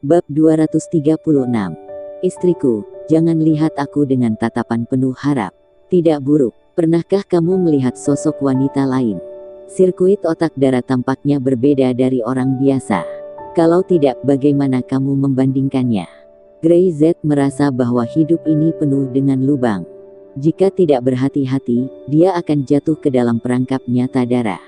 Bab 236. Istriku, jangan lihat aku dengan tatapan penuh harap. Tidak buruk. Pernahkah kamu melihat sosok wanita lain? Sirkuit otak Dara tampaknya berbeda dari orang biasa. Kalau tidak, bagaimana kamu membandingkannya? Grey Z merasa bahwa hidup ini penuh dengan lubang. Jika tidak berhati-hati, dia akan jatuh ke dalam perangkap nyata Dara.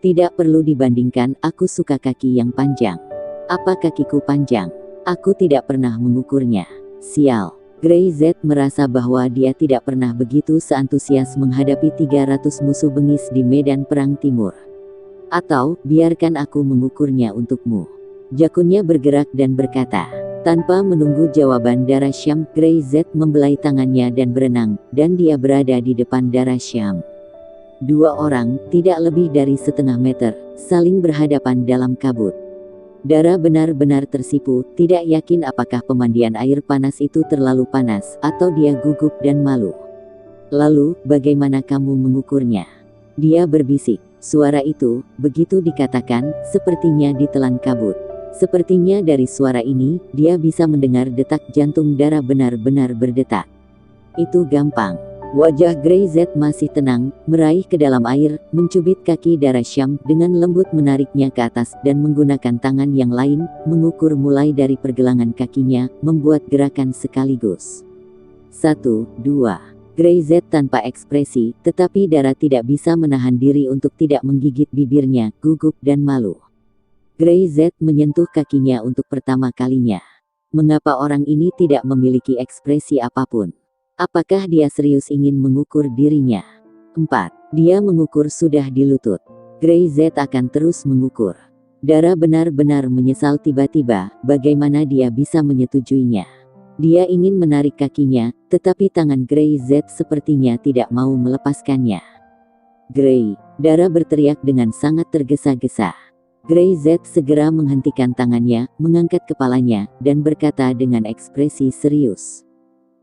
Tidak perlu dibandingkan, aku suka kaki yang panjang. Apa kakiku panjang? Aku tidak pernah mengukurnya. Sial. Grey Z merasa bahwa dia tidak pernah begitu seantusias menghadapi 300 musuh bengis di medan perang timur. Atau, biarkan aku mengukurnya untukmu. Jakunnya bergerak dan berkata. Tanpa menunggu jawaban Dara Syam, Grey Z membelai tangannya dan berenang, dan dia berada di depan Dara Syam. Dua orang, tidak lebih dari setengah meter, saling berhadapan dalam kabut. Dara benar-benar tersipu, tidak yakin apakah pemandian air panas itu terlalu panas, atau dia gugup dan malu. Lalu, bagaimana kamu mengukurnya? Dia berbisik. Suara itu, begitu dikatakan, sepertinya ditelan kabut. Sepertinya dari suara ini, dia bisa mendengar detak jantung Dara benar-benar berdetak. Itu gampang. Wajah Grey Z masih tenang, meraih ke dalam air, mencubit kaki Dara Syam, dengan lembut menariknya ke atas, dan menggunakan tangan yang lain, mengukur mulai dari pergelangan kakinya, membuat gerakan sekaligus. 1, 2. Grey Z tanpa ekspresi, tetapi Dara tidak bisa menahan diri untuk tidak menggigit bibirnya, gugup dan malu. Grey Z menyentuh kakinya untuk pertama kalinya. Mengapa orang ini tidak memiliki ekspresi apapun? Apakah dia serius ingin mengukur dirinya? 4. Dia mengukur sudah di lutut. Grey Z akan terus mengukur. Dara benar-benar menyesal tiba-tiba, bagaimana dia bisa menyetujuinya. Dia ingin menarik kakinya, tetapi tangan Grey Z sepertinya tidak mau melepaskannya. Grey, Dara berteriak dengan sangat tergesa-gesa. Grey Z segera menghentikan tangannya, mengangkat kepalanya, dan berkata dengan ekspresi serius.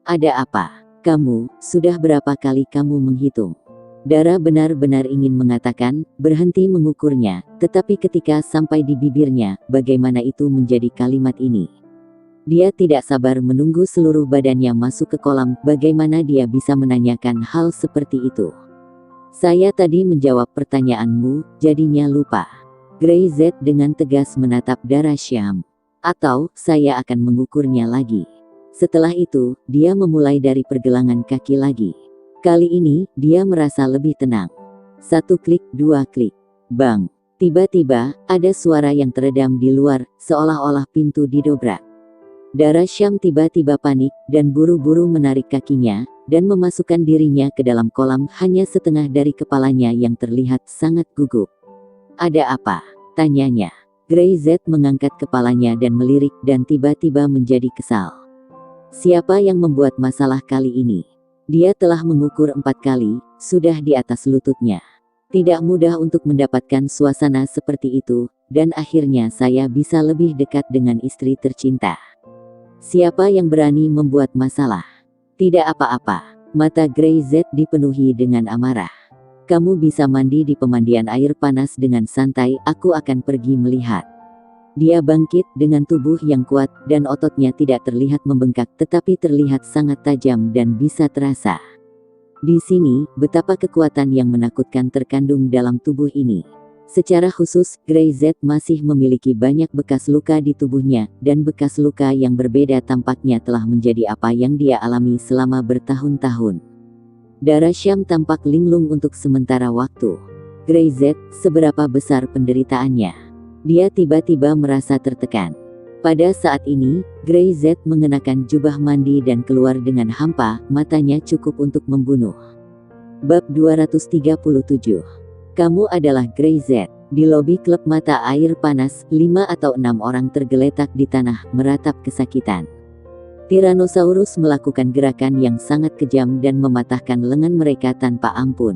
Ada apa? Kamu, sudah berapa kali kamu menghitung? Dara benar-benar ingin mengatakan, berhenti mengukurnya, tetapi ketika sampai di bibirnya, bagaimana itu menjadi kalimat ini? Dia tidak sabar menunggu seluruh badannya masuk ke kolam, bagaimana dia bisa menanyakan hal seperti itu? Saya tadi menjawab pertanyaanmu, jadinya lupa. Grey Z dengan tegas menatap Dara Syam. Atau, saya akan mengukurnya lagi. Setelah itu, dia memulai dari pergelangan kaki lagi. Kali ini, dia merasa lebih tenang. 1 klik, 2 klik. Bang! Tiba-tiba, ada suara yang teredam di luar, seolah-olah pintu didobrak. Dara Syam tiba-tiba panik, dan buru-buru menarik kakinya, dan memasukkan dirinya ke dalam kolam hanya setengah dari kepalanya yang terlihat sangat gugup. Ada apa? Tanyanya. Grey Z mengangkat kepalanya dan melirik dan tiba-tiba menjadi kesal. Siapa yang membuat masalah kali ini? Dia telah mengukur 4 kali, sudah di atas lututnya. Tidak mudah untuk mendapatkan suasana seperti itu, dan akhirnya saya bisa lebih dekat dengan istri tercinta. Siapa yang berani membuat masalah? Tidak apa-apa. Mata Grey Z dipenuhi dengan amarah. Kamu bisa mandi di pemandian air panas dengan santai, aku akan pergi melihat. Dia bangkit dengan tubuh yang kuat, dan ototnya tidak terlihat membengkak tetapi terlihat sangat tajam dan bisa terasa. Di sini, betapa kekuatan yang menakutkan terkandung dalam tubuh ini. Secara khusus, Grey Z masih memiliki banyak bekas luka di tubuhnya, dan bekas luka yang berbeda tampaknya telah menjadi apa yang dia alami selama bertahun-tahun. Dara Syam tampak linglung untuk sementara waktu. Grey Z, seberapa besar penderitaannya? Dia tiba-tiba merasa tertekan. Pada saat ini, Grey Z mengenakan jubah mandi dan keluar dengan hampa, matanya cukup untuk membunuh. Bab 237. Kamu adalah Grey Z. Di lobi klub mata air panas, 5 atau 6 orang tergeletak di tanah, meratap kesakitan. Tyrannosaurus melakukan gerakan yang sangat kejam dan mematahkan lengan mereka tanpa ampun.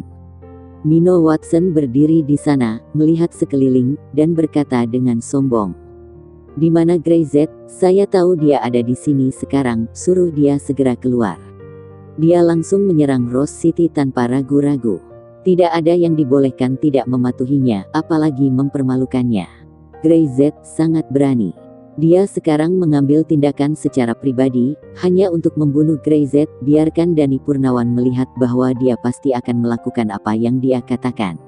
Mino Watson berdiri di sana, melihat sekeliling, dan berkata dengan sombong. Di mana Grey Z? Saya tahu dia ada di sini sekarang, suruh dia segera keluar. Dia langsung menyerang Rose City tanpa ragu-ragu. Tidak ada yang dibolehkan tidak mematuhinya, apalagi mempermalukannya. Grey Z sangat berani. Dia sekarang mengambil tindakan secara pribadi, hanya untuk membunuh Grey Z. Biarkan Dani Purnawan melihat bahwa dia pasti akan melakukan apa yang dia katakan.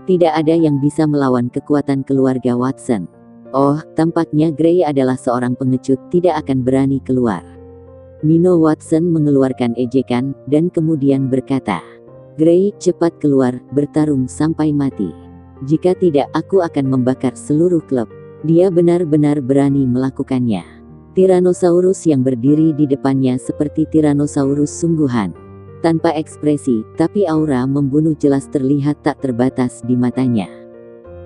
Tidak ada yang bisa melawan kekuatan keluarga Watson. Oh, tampaknya Grey adalah seorang pengecut, tidak akan berani keluar. Mino Watson mengeluarkan ejekan, dan kemudian berkata, Grey, cepat keluar, bertarung sampai mati. Jika tidak, aku akan membakar seluruh klub. Dia benar-benar berani melakukannya. Tyrannosaurus yang berdiri di depannya seperti Tyrannosaurus sungguhan. Tanpa ekspresi, tapi aura membunuh jelas terlihat tak terbatas di matanya.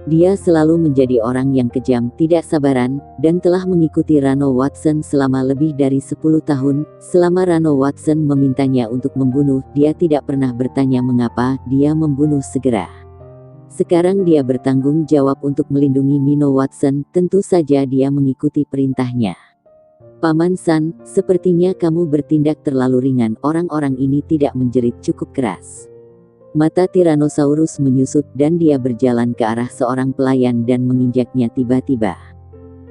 Dia selalu menjadi orang yang kejam, tidak sabaran, dan telah mengikuti Rano Watson selama lebih dari 10 tahun. Selama Rano Watson memintanya untuk membunuh, dia tidak pernah bertanya mengapa dia membunuh segera. Sekarang dia bertanggung jawab untuk melindungi Mino Watson, tentu saja dia mengikuti perintahnya. Paman San, sepertinya kamu bertindak terlalu ringan, orang-orang ini tidak menjerit cukup keras. Mata Tyrannosaurus menyusut dan dia berjalan ke arah seorang pelayan dan menginjaknya tiba-tiba.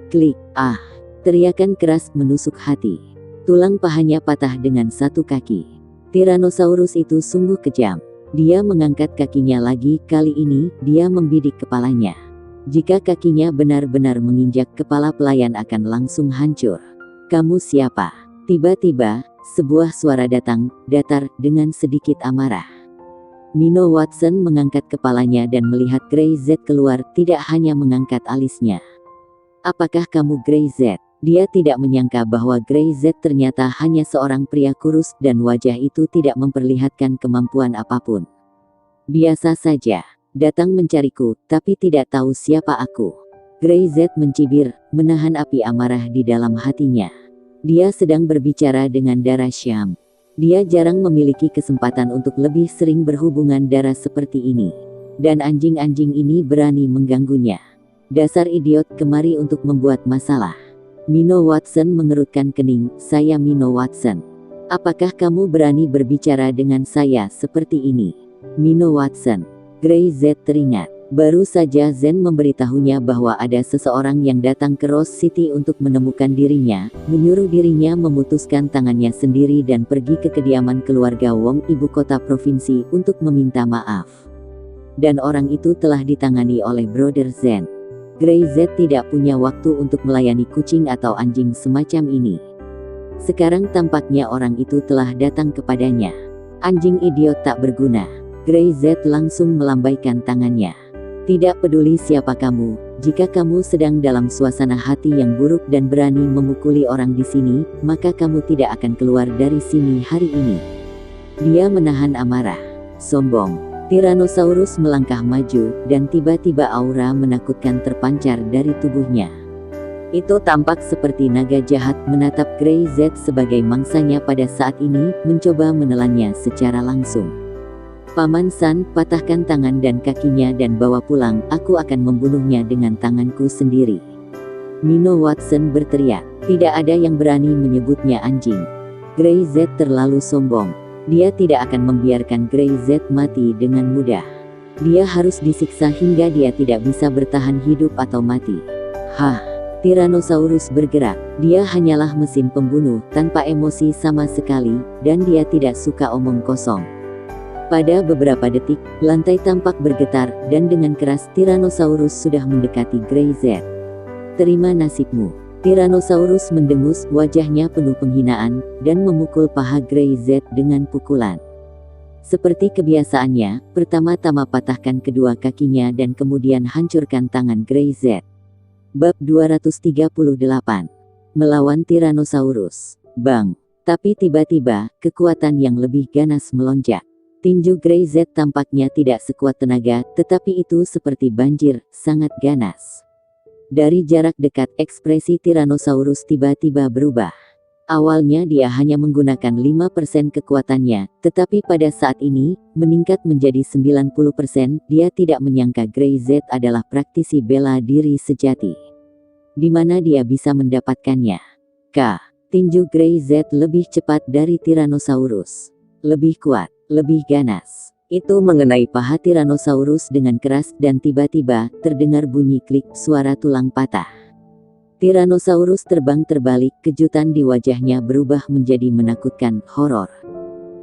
Klik, ah, teriakan keras menusuk hati. Tulang pahanya patah dengan satu kaki. Tyrannosaurus itu sungguh kejam. Dia mengangkat kakinya lagi, kali ini, dia membidik kepalanya. Jika kakinya benar-benar menginjak kepala pelayan akan langsung hancur. Kamu siapa? Tiba-tiba, sebuah suara datang, datar, dengan sedikit amarah. Mino Watson mengangkat kepalanya dan melihat Grey Z keluar, tidak hanya mengangkat alisnya. Apakah kamu Grey Z? Dia tidak menyangka bahwa Grey Z ternyata hanya seorang pria kurus dan wajah itu tidak memperlihatkan kemampuan apapun. Biasa saja, datang mencariku, tapi tidak tahu siapa aku. Grey Z mencibir, menahan api amarah di dalam hatinya. Dia sedang berbicara dengan darah Syam. Dia jarang memiliki kesempatan untuk lebih sering berhubungan darah seperti ini. Dan anjing-anjing ini berani mengganggunya. Dasar idiot, kemari untuk membuat masalah. Mino Watson mengerutkan kening, saya Mino Watson. Apakah kamu berani berbicara dengan saya seperti ini? Mino Watson. Grey Z teringat. Baru saja Zen memberitahunya bahwa ada seseorang yang datang ke Rose City untuk menemukan dirinya, menyuruh dirinya memutuskan tangannya sendiri dan pergi ke kediaman keluarga Wong, ibu kota provinsi, untuk meminta maaf. Dan orang itu telah ditangani oleh Brother Zen. Grey Z tidak punya waktu untuk melayani kucing atau anjing semacam ini. Sekarang tampaknya orang itu telah datang kepadanya. Anjing idiot tak berguna. Grey Z langsung melambaikan tangannya. Tidak peduli siapa kamu, jika kamu sedang dalam suasana hati yang buruk dan berani memukuli orang di sini, maka kamu tidak akan keluar dari sini hari ini. Dia menahan amarah. Sombong. Tyrannosaurus melangkah maju, dan tiba-tiba aura menakutkan terpancar dari tubuhnya. Itu tampak seperti naga jahat menatap Grey Z sebagai mangsanya pada saat ini, mencoba menelannya secara langsung. Paman San, patahkan tangan dan kakinya dan bawa pulang, aku akan membunuhnya dengan tanganku sendiri. Mino Watson berteriak, tidak ada yang berani menyebutnya anjing. Grey Z terlalu sombong. Dia tidak akan membiarkan Grey Z mati dengan mudah. Dia harus disiksa hingga dia tidak bisa bertahan hidup atau mati. Hah, Tyrannosaurus bergerak. Dia hanyalah mesin pembunuh, tanpa emosi sama sekali, dan dia tidak suka omong kosong. Pada beberapa detik, lantai tampak bergetar, dan dengan keras Tyrannosaurus sudah mendekati Grey Z. Terima nasibmu. Tyrannosaurus mendengus, wajahnya penuh penghinaan, dan memukul paha Grey Z dengan pukulan. Seperti kebiasaannya, pertama-tama patahkan kedua kakinya dan kemudian hancurkan tangan Grey Z. Bab 238. Melawan Tyrannosaurus. Bang! Tapi tiba-tiba, kekuatan yang lebih ganas melonjak. Tinju Grey Z tampaknya tidak sekuat tenaga, tetapi itu seperti banjir, sangat ganas. Dari jarak dekat, ekspresi Tyrannosaurus tiba-tiba berubah. Awalnya dia hanya menggunakan 5% kekuatannya, tetapi pada saat ini, meningkat menjadi 90%, dia tidak menyangka Grey Z adalah praktisi bela diri sejati. Di mana dia bisa mendapatkannya? Tinju Grey Z lebih cepat dari Tyrannosaurus. Lebih kuat, lebih ganas. Itu mengenai paha Tyrannosaurus dengan keras dan tiba-tiba terdengar bunyi klik, suara tulang patah. Tyrannosaurus terbang terbalik, kejutan di wajahnya berubah menjadi menakutkan, horor.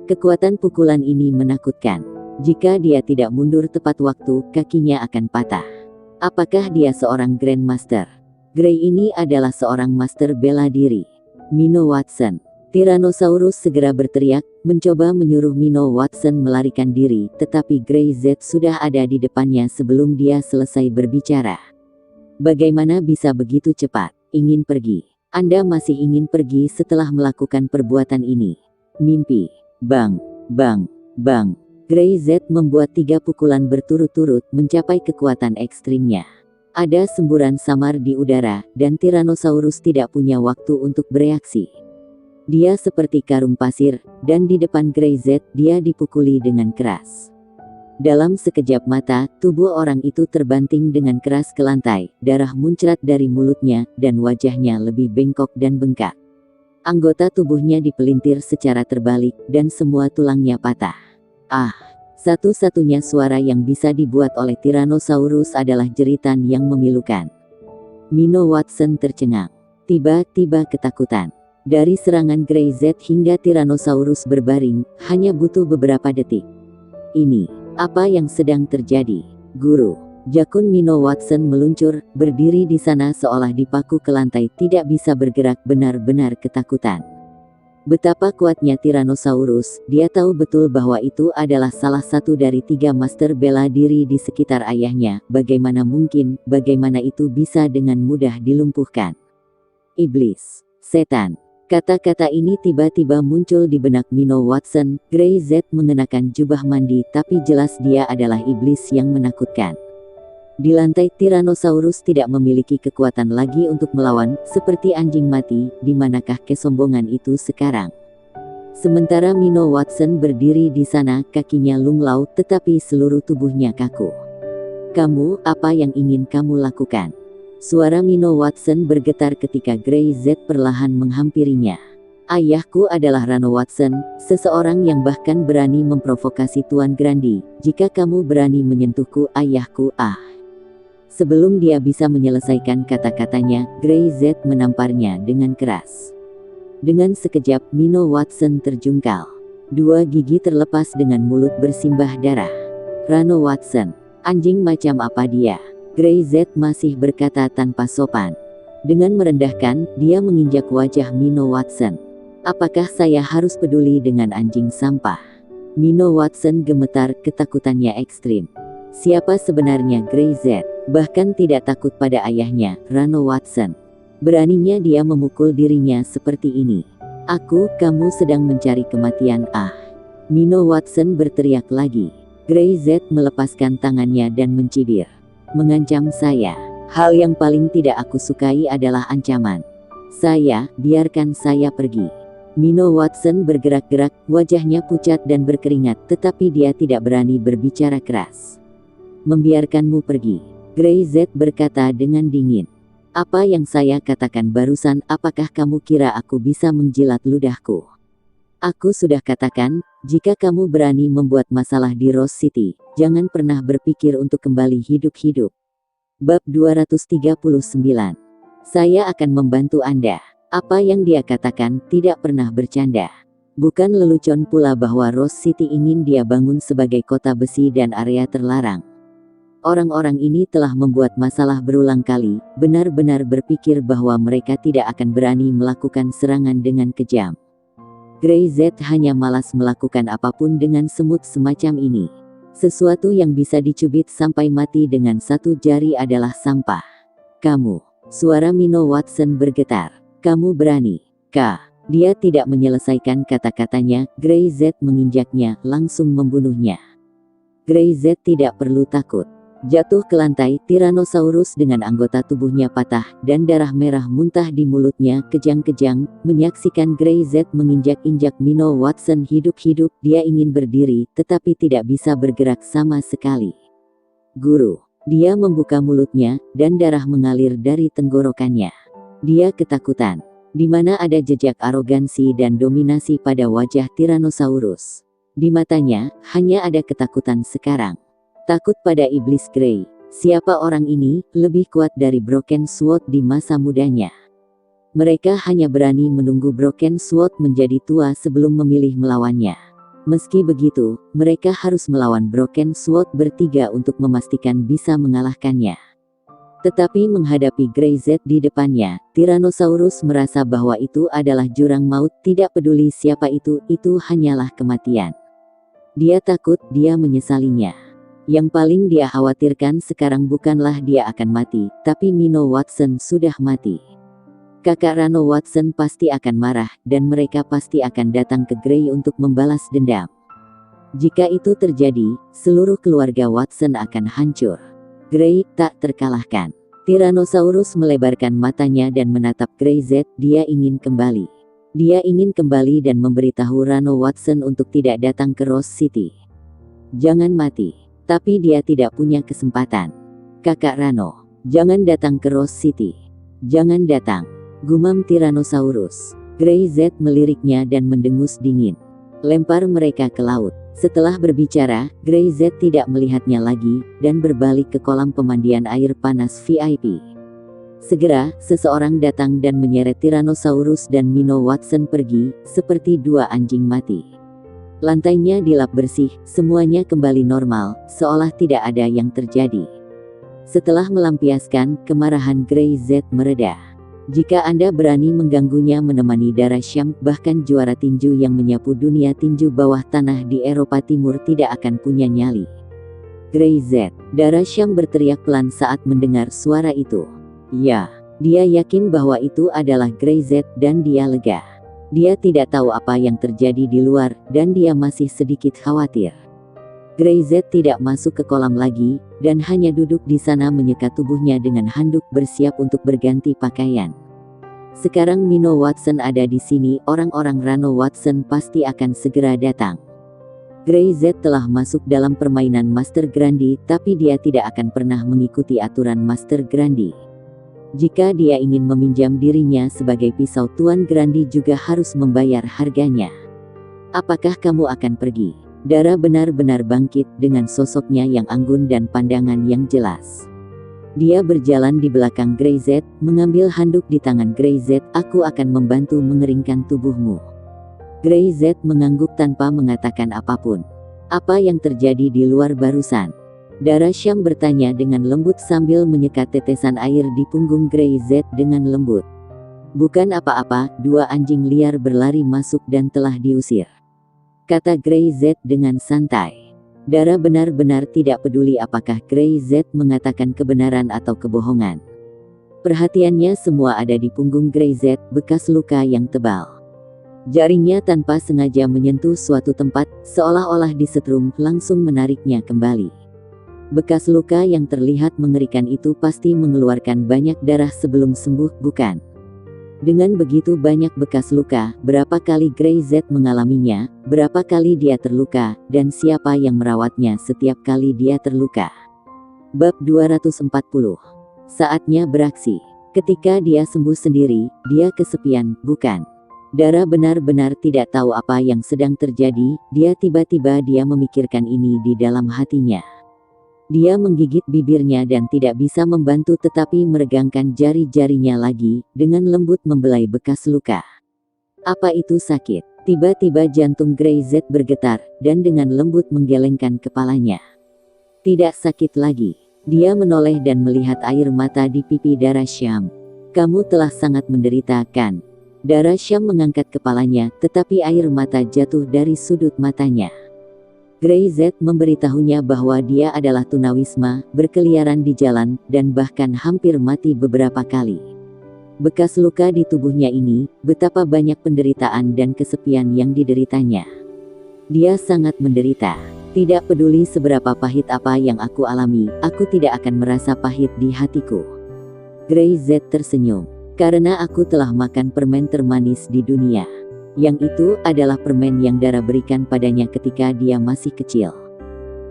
Kekuatan pukulan ini menakutkan. Jika dia tidak mundur tepat waktu, kakinya akan patah. Apakah dia seorang Grandmaster? Gray ini adalah seorang master bela diri. Mino Watson. Tyrannosaurus segera berteriak, mencoba menyuruh Mino Watson melarikan diri, tetapi Gray Z sudah ada di depannya sebelum dia selesai berbicara. Bagaimana bisa begitu cepat? Ingin pergi? Anda masih ingin pergi setelah melakukan perbuatan ini? Mimpi. Bang, bang, bang. Gray Z membuat 3 pukulan berturut-turut mencapai kekuatan ekstrimnya. Ada semburan samar di udara, dan Tyrannosaurus tidak punya waktu untuk bereaksi. Dia seperti karung pasir, dan di depan Gray Z, dia dipukuli dengan keras. Dalam sekejap mata, tubuh orang itu terbanting dengan keras ke lantai, darah muncrat dari mulutnya, dan wajahnya lebih bengkok dan bengkak. Anggota tubuhnya dipelintir secara terbalik, dan semua tulangnya patah. Ah! Satu-satunya suara yang bisa dibuat oleh Tyrannosaurus adalah jeritan yang memilukan. Mino Watson tercengang. Tiba-tiba ketakutan. Dari serangan Gray Z hingga Tyrannosaurus berbaring, hanya butuh beberapa detik. Ini, apa yang sedang terjadi? Guru. Jakun Mino Watson meluncur, berdiri di sana seolah dipaku ke lantai, tidak bisa bergerak, benar-benar ketakutan. Betapa kuatnya Tyrannosaurus, dia tahu betul bahwa itu adalah salah satu dari 3 master bela diri di sekitar ayahnya. Bagaimana mungkin, bagaimana itu bisa dengan mudah dilumpuhkan? Iblis. Setan. Kata-kata ini tiba-tiba muncul di benak Mino Watson. Gray Z mengenakan jubah mandi, tapi jelas dia adalah iblis yang menakutkan. Di lantai, Tyrannosaurus tidak memiliki kekuatan lagi untuk melawan, seperti anjing mati. Di manakah kesombongan itu sekarang? Sementara Mino Watson berdiri di sana, kakinya lunglau, tetapi seluruh tubuhnya kaku. Kamu, apa yang ingin kamu lakukan? Suara Mino Watson bergetar ketika Gray Z perlahan menghampirinya. Ayahku adalah Rano Watson, seseorang yang bahkan berani memprovokasi Tuan Grandi. Jika kamu berani menyentuhku, ayahku, Sebelum dia bisa menyelesaikan kata-katanya, Gray Z menamparnya dengan keras. Dengan sekejap, Mino Watson terjungkal. 2 gigi terlepas dengan mulut bersimbah darah. Rano Watson, anjing macam apa dia? Gray Z masih berkata tanpa sopan. Dengan merendahkan, dia menginjak wajah Mino Watson. Apakah saya harus peduli dengan anjing sampah? Mino Watson gemetar, ketakutannya ekstrim. Siapa sebenarnya Gray Z? Bahkan tidak takut pada ayahnya, Rano Watson. Beraninya dia memukul dirinya seperti ini. Kamu sedang mencari kematian, Mino Watson berteriak lagi. Gray Z melepaskan tangannya dan mencibir. Mengancam saya. Hal yang paling tidak aku sukai adalah ancaman. Biarkan saya pergi. Mino Watson bergerak-gerak, wajahnya pucat dan berkeringat, tetapi dia tidak berani berbicara keras. Membiarkanmu pergi. Gray Z berkata dengan dingin. Apa yang saya katakan barusan, apakah kamu kira aku bisa menjilat ludahku? Aku sudah katakan, jika kamu berani membuat masalah di Rose City, jangan pernah berpikir untuk kembali hidup-hidup. Bab 239. Saya akan membantu Anda. Apa yang dia katakan tidak pernah bercanda. Bukan lelucon pula bahwa Rose City ingin dia bangun sebagai kota besi dan area terlarang. Orang-orang ini telah membuat masalah berulang kali, benar-benar berpikir bahwa mereka tidak akan berani melakukan serangan dengan kejam. Gray Z hanya malas melakukan apapun dengan semut semacam ini. Sesuatu yang bisa dicubit sampai mati dengan 1 jari adalah sampah. Kamu. Suara Mino Watson bergetar. Kamu berani. Dia tidak menyelesaikan kata-katanya, Gray Z menginjaknya, langsung membunuhnya. Gray Z tidak perlu takut. Jatuh ke lantai, Tyrannosaurus dengan anggota tubuhnya patah, dan darah merah muntah di mulutnya, kejang-kejang, menyaksikan Gray Z menginjak-injak Mino Watson hidup-hidup. Dia ingin berdiri, tetapi tidak bisa bergerak sama sekali. Guru. Dia membuka mulutnya, dan darah mengalir dari tenggorokannya. Dia ketakutan. Di mana ada jejak arogansi dan dominasi pada wajah Tyrannosaurus. Di matanya, hanya ada ketakutan sekarang. Takut pada iblis Grey. Siapa orang ini, lebih kuat dari Broken Sword di masa mudanya. Mereka hanya berani menunggu Broken Sword menjadi tua sebelum memilih melawannya. Meski begitu, mereka harus melawan Broken Sword bertiga untuk memastikan bisa mengalahkannya. Tetapi menghadapi Grey Z di depannya, Tyrannosaurus merasa bahwa itu adalah jurang maut, tidak peduli siapa itu hanyalah kematian. Dia takut, dia menyesalinya. Yang paling dia khawatirkan sekarang bukanlah dia akan mati, tapi Mino Watson sudah mati. Kakak Rano Watson pasti akan marah, dan mereka pasti akan datang ke Grey untuk membalas dendam. Jika itu terjadi, seluruh keluarga Watson akan hancur. Grey tak terkalahkan. Tyrannosaurus melebarkan matanya dan menatap Grey Z. Dia ingin kembali. Dia ingin kembali dan memberitahu Rano Watson untuk tidak datang ke Rose City. Jangan mati. Tapi dia tidak punya kesempatan. Kakak Rano, jangan datang ke Rose City. Jangan datang, gumam Tyrannosaurus. Grey Z meliriknya dan mendengus dingin. Lempar mereka ke laut. Setelah berbicara, Grey Z tidak melihatnya lagi, dan berbalik ke kolam pemandian air panas VIP. Segera, seseorang datang dan menyeret Tyrannosaurus dan Mino Watson pergi, seperti dua anjing mati. Lantainya dilap bersih, semuanya kembali normal, seolah tidak ada yang terjadi. Setelah melampiaskan kemarahan, Grey Z mereda. Jika Anda berani mengganggunya menemani Darah Syam, bahkan juara tinju yang menyapu dunia tinju bawah tanah di Eropa Timur tidak akan punya nyali. Grey Z, Darah Syam berteriak pelan saat mendengar suara itu. Ya, dia yakin bahwa itu adalah Grey Z dan dia lega. Dia tidak tahu apa yang terjadi di luar, dan dia masih sedikit khawatir. Grey Z tidak masuk ke kolam lagi, dan hanya duduk di sana menyeka tubuhnya dengan handuk bersiap untuk berganti pakaian. Sekarang Mino Watson ada di sini, orang-orang Rano Watson pasti akan segera datang. Grey Z telah masuk dalam permainan Master Grandi, tapi dia tidak akan pernah mengikuti aturan Master Grandi. Jika dia ingin meminjam dirinya sebagai pisau, Tuan Grandi juga harus membayar harganya. Apakah kamu akan pergi? Dara benar-benar bangkit dengan sosoknya yang anggun dan pandangan yang jelas. Dia berjalan di belakang Grey Z, mengambil handuk di tangan Grey Z. Aku akan membantu mengeringkan tubuhmu. Grey Z mengangguk tanpa mengatakan apapun. Apa yang terjadi di luar barusan? Darah Syam bertanya dengan lembut sambil menyekat tetesan air di punggung Grey Z dengan lembut. Bukan apa-apa, dua anjing liar berlari masuk dan telah diusir, kata Grey Z dengan santai. Darah benar-benar tidak peduli apakah Grey Z mengatakan kebenaran atau kebohongan. Perhatiannya semua ada di punggung Grey Z, bekas luka yang tebal. Jaringnya tanpa sengaja menyentuh suatu tempat, seolah-olah disetrum, langsung menariknya kembali. Bekas luka yang terlihat mengerikan itu pasti mengeluarkan banyak darah sebelum sembuh, bukan? Dengan begitu banyak bekas luka, berapa kali Grey Z mengalaminya, berapa kali dia terluka, dan siapa yang merawatnya setiap kali dia terluka? Bab 240. Saatnya beraksi. Ketika dia sembuh sendiri, dia kesepian, bukan? Dara benar-benar tidak tahu apa yang sedang terjadi, dia tiba-tiba memikirkan ini di dalam hatinya. Dia menggigit bibirnya dan tidak bisa membantu tetapi meregangkan jari-jarinya lagi, dengan lembut membelai bekas luka. Apa itu sakit? Tiba-tiba jantung Grey Z bergetar, dan dengan lembut menggelengkan kepalanya. Tidak sakit lagi. Dia menoleh dan melihat air mata di pipi Darah Syam. Kamu telah sangat menderita, kan? Darah Syam mengangkat kepalanya, tetapi air mata jatuh dari sudut matanya. Grey Z memberitahunya bahwa dia adalah tunawisma, berkeliaran di jalan, dan bahkan hampir mati beberapa kali. Bekas luka di tubuhnya ini, betapa banyak penderitaan dan kesepian yang dideritanya. Dia sangat menderita. Tidak peduli seberapa pahit apa yang aku alami, aku tidak akan merasa pahit di hatiku. Grey Z tersenyum. Karena aku telah makan permen termanis di dunia. Yang itu adalah permen yang Dara berikan padanya ketika dia masih kecil.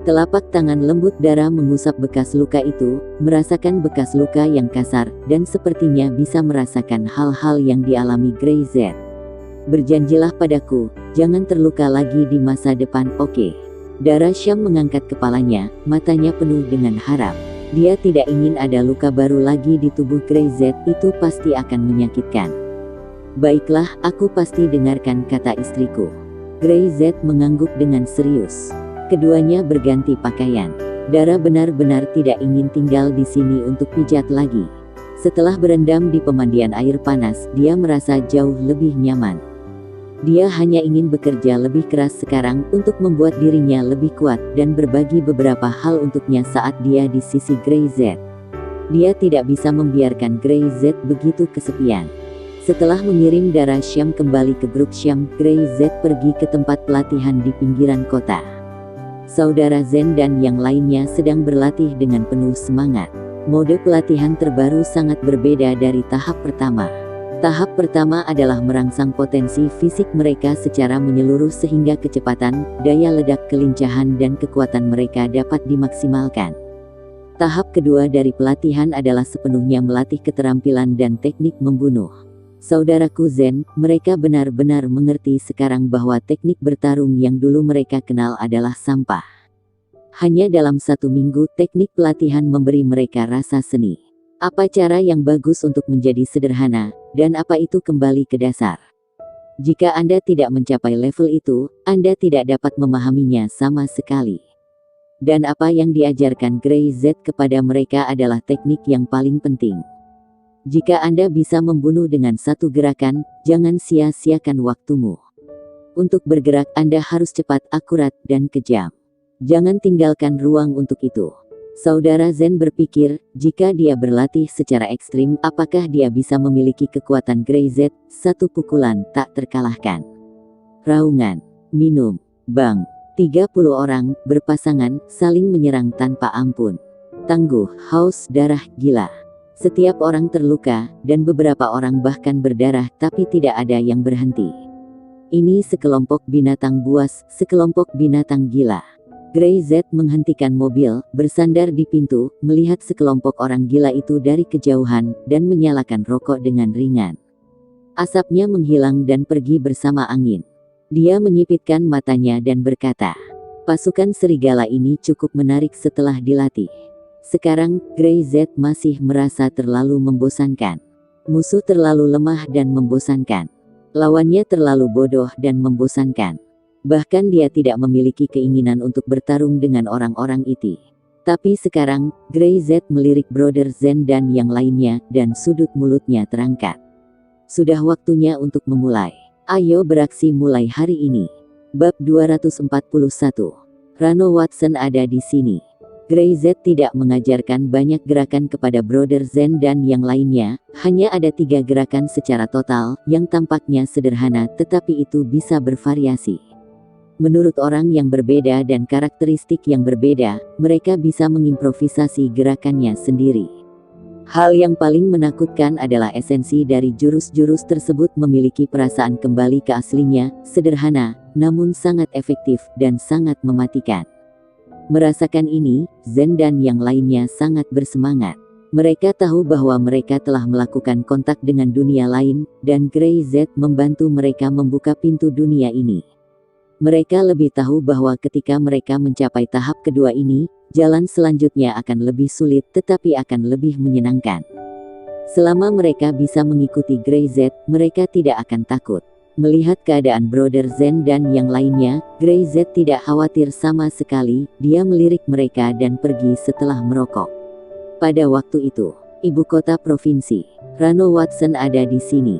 Telapak tangan lembut Dara mengusap bekas luka itu, merasakan bekas luka yang kasar, dan sepertinya bisa merasakan hal-hal yang dialami Grey Z. Berjanjilah padaku, jangan terluka lagi di masa depan, oke? Dara Syam mengangkat kepalanya, matanya penuh dengan harap. Dia tidak ingin ada luka baru lagi di tubuh Grey Z, itu pasti akan menyakitkan. Baiklah, aku pasti dengarkan kata istriku. Grey Z mengangguk dengan serius. Keduanya berganti pakaian. Dara benar-benar tidak ingin tinggal di sini untuk pijat lagi. Setelah berendam di pemandian air panas, dia merasa jauh lebih nyaman. Dia hanya ingin bekerja lebih keras sekarang untuk membuat dirinya lebih kuat dan berbagi beberapa hal untuknya saat dia di sisi Grey Z. Dia tidak bisa membiarkan Grey Z begitu kesepian. Setelah mengirim Dara Syam kembali ke grup Syam, Grey Z pergi ke tempat pelatihan di pinggiran kota. Saudara Zen dan yang lainnya sedang berlatih dengan penuh semangat. Mode pelatihan terbaru sangat berbeda dari tahap pertama. Tahap pertama adalah merangsang potensi fisik mereka secara menyeluruh sehingga kecepatan, daya ledak, kelincahan dan kekuatan mereka dapat dimaksimalkan. Tahap kedua dari pelatihan adalah sepenuhnya melatih keterampilan dan teknik membunuh. Saudaraku Zen, mereka benar-benar mengerti sekarang bahwa teknik bertarung yang dulu mereka kenal adalah sampah. Hanya dalam 1 minggu teknik pelatihan memberi mereka rasa seni. Apa cara yang bagus untuk menjadi sederhana, dan apa itu kembali ke dasar? Jika Anda tidak mencapai level itu, Anda tidak dapat memahaminya sama sekali. Dan apa yang diajarkan Grey Z kepada mereka adalah teknik yang paling penting. Jika Anda bisa membunuh dengan satu gerakan, jangan sia-siakan waktumu. Untuk bergerak Anda harus cepat, akurat, dan kejam. Jangan tinggalkan ruang untuk itu. Saudara Zen berpikir, jika dia berlatih secara ekstrim, apakah dia bisa memiliki kekuatan Grey Z? Satu pukulan tak terkalahkan. Raungan, minum, bang. 30 orang, berpasangan, saling menyerang tanpa ampun. Tangguh, haus darah, gila. Setiap orang terluka, dan beberapa orang bahkan berdarah, tapi tidak ada yang berhenti. Ini sekelompok binatang buas, sekelompok binatang gila. Grey Z menghentikan mobil, bersandar di pintu, melihat sekelompok orang gila itu dari kejauhan, dan menyalakan rokok dengan ringan. Asapnya menghilang dan pergi bersama angin. Dia menyipitkan matanya dan berkata, pasukan serigala ini cukup menarik setelah dilatih. Sekarang, Grey Z masih merasa terlalu membosankan. Musuh terlalu lemah dan membosankan. Lawannya terlalu bodoh dan membosankan. Bahkan dia tidak memiliki keinginan untuk bertarung dengan orang-orang itu. Tapi sekarang, Grey Z melirik Brother Zen dan yang lainnya, dan sudut mulutnya terangkat. Sudah waktunya untuk memulai. Ayo beraksi mulai hari ini. Bab 241. Rano Watson ada di sini. Grey Z tidak mengajarkan banyak gerakan kepada Brother Zen dan yang lainnya, hanya ada 3 gerakan secara total, yang tampaknya sederhana tetapi itu bisa bervariasi. Menurut orang yang berbeda dan karakteristik yang berbeda, mereka bisa mengimprovisasi gerakannya sendiri. Hal yang paling menakutkan adalah esensi dari jurus-jurus tersebut memiliki perasaan kembali ke aslinya, sederhana, namun sangat efektif dan sangat mematikan. Merasakan ini, Zen dan yang lainnya sangat bersemangat. Mereka tahu bahwa mereka telah melakukan kontak dengan dunia lain, dan Grey Z membantu mereka membuka pintu dunia ini. Mereka lebih tahu bahwa ketika mereka mencapai tahap kedua ini, jalan selanjutnya akan lebih sulit tetapi akan lebih menyenangkan. Selama mereka bisa mengikuti Grey Z, mereka tidak akan takut. Melihat keadaan Brother Zen dan yang lainnya, Grey Z tidak khawatir sama sekali, dia melirik mereka dan pergi setelah merokok. Pada waktu itu, ibu kota provinsi, Rano Watson ada di sini.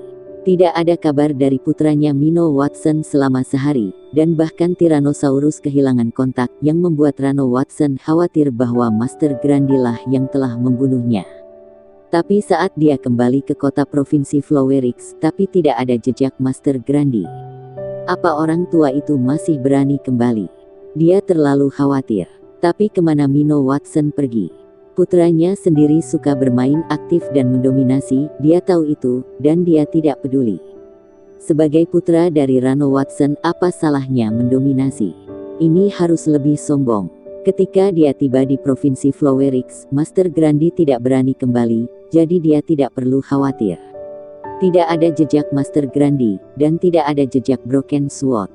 Tidak ada kabar dari putranya Mino Watson selama sehari, dan bahkan Tyrannosaurus kehilangan kontak yang membuat Rano Watson khawatir bahwa Master Grandi lah yang telah membunuhnya. Tapi saat dia kembali ke kota provinsi Flowerix, tapi tidak ada jejak Master Grandi. Apa orang tua itu masih berani kembali? Dia terlalu khawatir. Tapi kemana Mino Watson pergi? Putranya sendiri suka bermain aktif dan mendominasi, dia tahu itu, dan dia tidak peduli. Sebagai putra dari Rano Watson, apa salahnya mendominasi? Ini harus lebih sombong. Ketika dia tiba di provinsi Flowerix, Master Grandi tidak berani kembali, jadi dia tidak perlu khawatir. Tidak ada jejak Master Grandi, dan tidak ada jejak Broken Sword.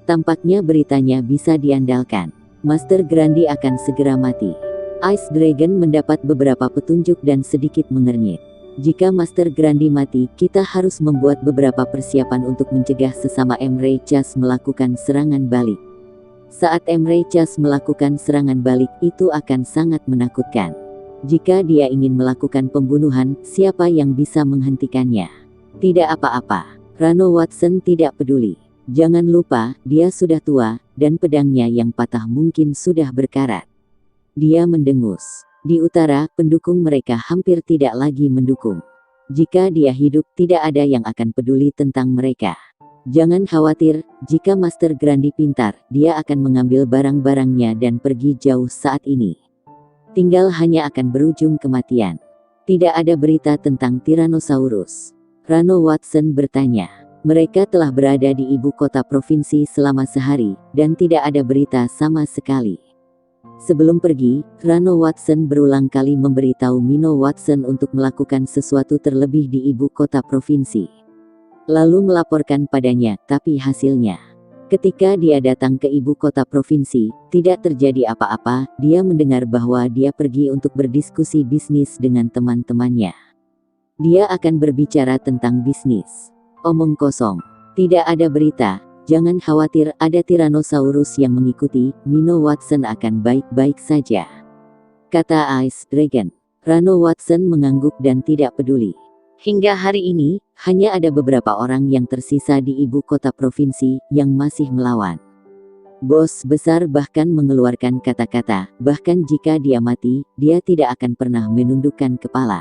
Tampaknya beritanya bisa diandalkan. Master Grandi akan segera mati. Ice Dragon mendapat beberapa petunjuk dan sedikit mengernyit. Jika Master Grandi mati, kita harus membuat beberapa persiapan untuk mencegah sesama Emreichas melakukan serangan balik. Saat Emreichas melakukan serangan balik, itu akan sangat menakutkan. Jika dia ingin melakukan pembunuhan, siapa yang bisa menghentikannya? Tidak apa-apa. Rano Watson tidak peduli. Jangan lupa, dia sudah tua, dan pedangnya yang patah mungkin sudah berkarat. Dia mendengus. Di utara, pendukung mereka hampir tidak lagi mendukung. Jika dia hidup, tidak ada yang akan peduli tentang mereka. Jangan khawatir, jika Master Grandi pintar, dia akan mengambil barang-barangnya dan pergi jauh saat ini. Tinggal hanya akan berujung kematian. Tidak ada berita tentang Tyrannosaurus. Rano Watson bertanya. Mereka telah berada di ibu kota provinsi selama sehari, dan tidak ada berita sama sekali. Sebelum pergi, Rano Watson berulang kali memberitahu Mino Watson untuk melakukan sesuatu terlebih di ibu kota provinsi. Lalu melaporkan padanya, tapi hasilnya. Ketika dia datang ke ibu kota provinsi, tidak terjadi apa-apa. Dia mendengar bahwa dia pergi untuk berdiskusi bisnis dengan teman-temannya. Dia akan berbicara tentang bisnis. Omong kosong. Tidak ada berita. Jangan khawatir, ada Tyrannosaurus yang mengikuti. Mino Watson akan baik-baik saja, kata Ice Dragon. Rano Watson mengangguk dan tidak peduli. Hingga hari ini, hanya ada beberapa orang yang tersisa di ibu kota provinsi yang masih melawan. Bos besar bahkan mengeluarkan kata-kata, bahkan jika dia mati, dia tidak akan pernah menundukkan kepala.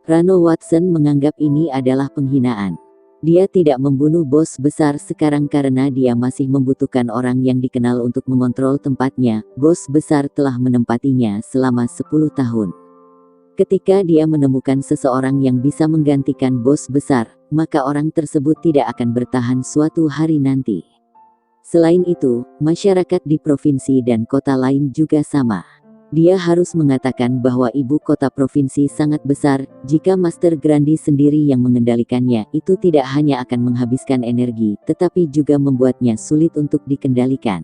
Rano Watson menganggap ini adalah penghinaan. Dia tidak membunuh bos besar sekarang karena dia masih membutuhkan orang yang dikenal untuk mengontrol tempatnya. Bos besar telah menempatinya selama 10 tahun. Ketika dia menemukan seseorang yang bisa menggantikan bos besar, maka orang tersebut tidak akan bertahan suatu hari nanti. Selain itu, masyarakat di provinsi dan kota lain juga sama. Dia harus mengatakan bahwa ibu kota provinsi sangat besar. Jika Master Grandi sendiri yang mengendalikannya, itu tidak hanya akan menghabiskan energi, tetapi juga membuatnya sulit untuk dikendalikan.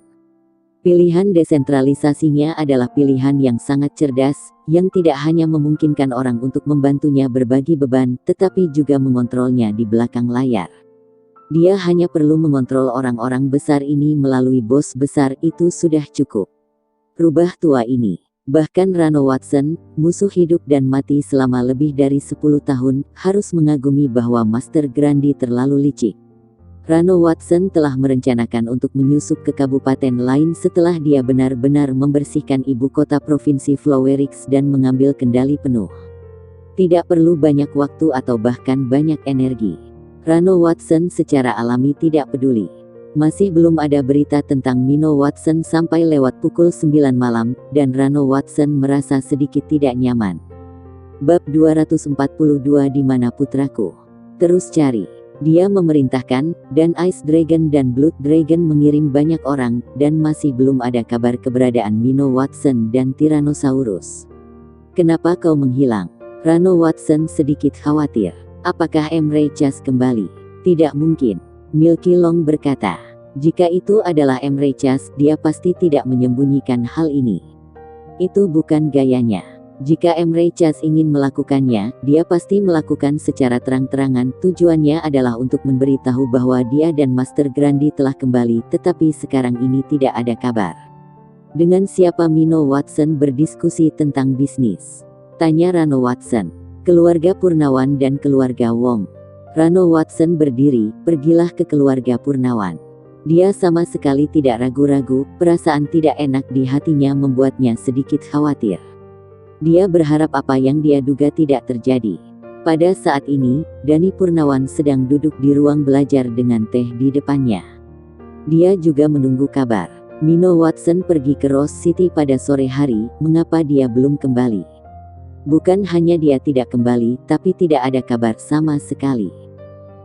Pilihan desentralisasinya adalah pilihan yang sangat cerdas, yang tidak hanya memungkinkan orang untuk membantunya berbagi beban, tetapi juga mengontrolnya di belakang layar. Dia hanya perlu mengontrol orang-orang besar ini melalui bos besar, itu sudah cukup. Rubah tua ini. Bahkan Rano Watson, musuh hidup dan mati selama lebih dari 10 tahun, harus mengagumi bahwa Master Grandi terlalu licik. Rano Watson telah merencanakan untuk menyusup ke kabupaten lain setelah dia benar-benar membersihkan ibu kota provinsi Flowerix dan mengambil kendali penuh. Tidak perlu banyak waktu atau bahkan banyak energi. Rano Watson secara alami tidak peduli. Masih belum ada berita tentang Mino Watson sampai lewat pukul 9 malam, dan Rano Watson merasa sedikit tidak nyaman. Bab 242 Di mana putraku? Terus cari. Dia memerintahkan, dan Ice Dragon dan Blood Dragon mengirim banyak orang, dan masih belum ada kabar keberadaan Mino Watson dan Tyrannosaurus. Kenapa kau menghilang? Rano Watson sedikit khawatir. Apakah Emreichas kembali? Tidak mungkin. Milky Long berkata. Jika itu adalah Emreichas, dia pasti tidak menyembunyikan hal ini. Itu bukan gayanya. Jika Emreichas ingin melakukannya, dia pasti melakukan secara terang-terangan. Tujuannya adalah untuk memberitahu bahwa dia dan Master Grandi telah kembali, tetapi sekarang ini tidak ada kabar. Dengan siapa Mino Watson berdiskusi tentang bisnis? Tanya Rano Watson. Keluarga Purnawan dan keluarga Wong. Rano Watson berdiri, pergilah ke keluarga Purnawan. Dia sama sekali tidak ragu-ragu, perasaan tidak enak di hatinya membuatnya sedikit khawatir. Dia berharap apa yang dia duga tidak terjadi. Pada saat ini, Dani Purnawan sedang duduk di ruang belajar dengan teh di depannya. Dia juga menunggu kabar. Mino Watson pergi ke Rose City pada sore hari, mengapa dia belum kembali? Bukan hanya dia tidak kembali, tapi tidak ada kabar sama sekali.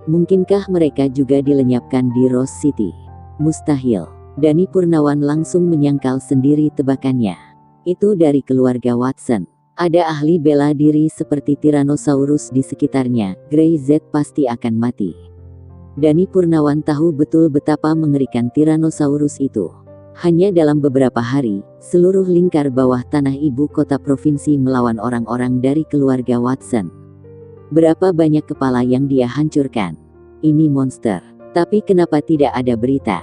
Mungkinkah mereka juga dilenyapkan di Rose City? Mustahil. Dani Purnawan langsung menyangkal sendiri tebakannya. Itu dari keluarga Watson. Ada ahli bela diri seperti Tyrannosaurus di sekitarnya, Grey Z pasti akan mati. Dani Purnawan tahu betul betapa mengerikan Tyrannosaurus itu. Hanya dalam beberapa hari, seluruh lingkar bawah tanah ibu kota provinsi melawan orang-orang dari keluarga Watson. Berapa banyak kepala yang dia hancurkan. Ini monster. Tapi kenapa tidak ada berita?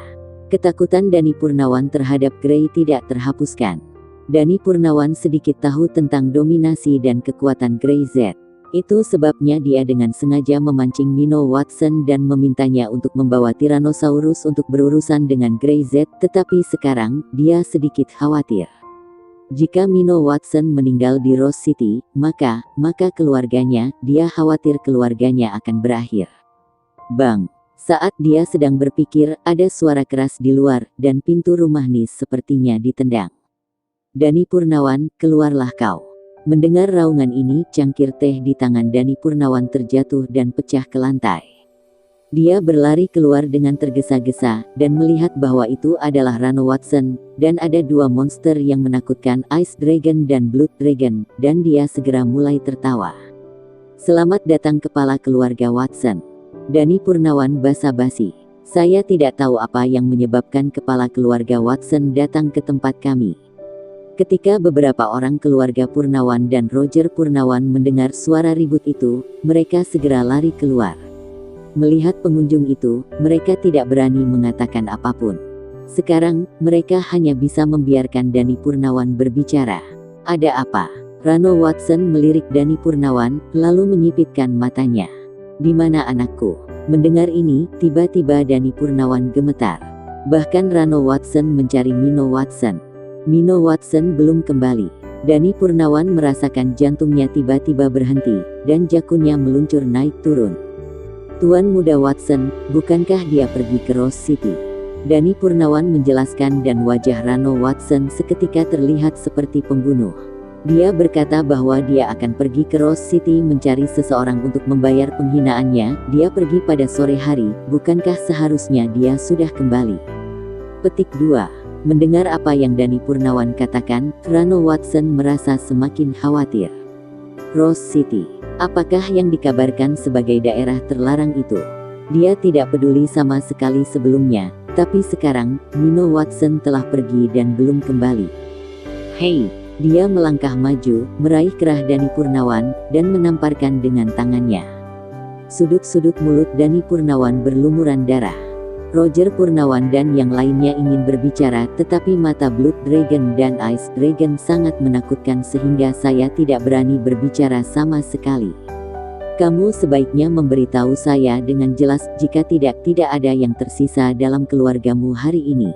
Ketakutan Dani Purnawan terhadap Grey tidak terhapuskan. Dani Purnawan sedikit tahu tentang dominasi dan kekuatan Grey Z. Itu sebabnya dia dengan sengaja memancing Mino Watson dan memintanya untuk membawa Tyrannosaurus untuk berurusan dengan Grey Z, tetapi sekarang, dia sedikit khawatir. Jika Mino Watson meninggal di Rose City, maka keluarganya, dia khawatir keluarganya akan berakhir. Bang! Saat dia sedang berpikir, ada suara keras di luar, dan pintu rumah Nis sepertinya ditendang. Dani Purnawan, keluarlah kau. Mendengar raungan ini, cangkir teh di tangan Dani Purnawan terjatuh dan pecah ke lantai. Dia berlari keluar dengan tergesa-gesa, dan melihat bahwa itu adalah Rano Watson, dan ada dua monster yang menakutkan, Ice Dragon dan Blood Dragon, dan dia segera mulai tertawa. Selamat datang kepala keluarga Watson. Dani Purnawan basa-basi. Saya tidak tahu apa yang menyebabkan kepala keluarga Watson datang ke tempat kami. Ketika beberapa orang keluarga Purnawan dan Roger Purnawan mendengar suara ribut itu, mereka segera lari keluar. Melihat pengunjung itu, mereka tidak berani mengatakan apapun. Sekarang, mereka hanya bisa membiarkan Dani Purnawan berbicara. Ada apa? Rano Watson melirik Dani Purnawan, lalu menyipitkan matanya. Di mana anakku? Mendengar ini, tiba-tiba Dani Purnawan gemetar. Bahkan Rano Watson mencari Mino Watson. Mino Watson belum kembali. Dani Purnawan merasakan jantungnya tiba-tiba berhenti, dan jakunnya meluncur naik turun. Tuan muda Watson, bukankah dia pergi ke Rose City? Dani Purnawan menjelaskan dan wajah Rano Watson seketika terlihat seperti pembunuh. Dia berkata bahwa dia akan pergi ke Rose City mencari seseorang untuk membayar penghinaannya. Dia pergi pada sore hari, bukankah seharusnya dia sudah kembali? Petik 2. Mendengar apa yang Dani Purnawan katakan, Rano Watson merasa semakin khawatir. Rose City. Apakah yang dikabarkan sebagai daerah terlarang itu? Dia tidak peduli sama sekali sebelumnya, tapi sekarang, Mino Watson telah pergi dan belum kembali. Hei! Dia melangkah maju, meraih kerah Dani Purnawan, dan menamparkan dengan tangannya. Sudut-sudut mulut Dani Purnawan berlumuran darah. Roger Purnawan dan yang lainnya ingin berbicara, tetapi mata Blood Dragon dan Ice Dragon sangat menakutkan sehingga saya tidak berani berbicara sama sekali. Kamu sebaiknya memberitahu saya dengan jelas, jika tidak ada yang tersisa dalam keluargamu hari ini.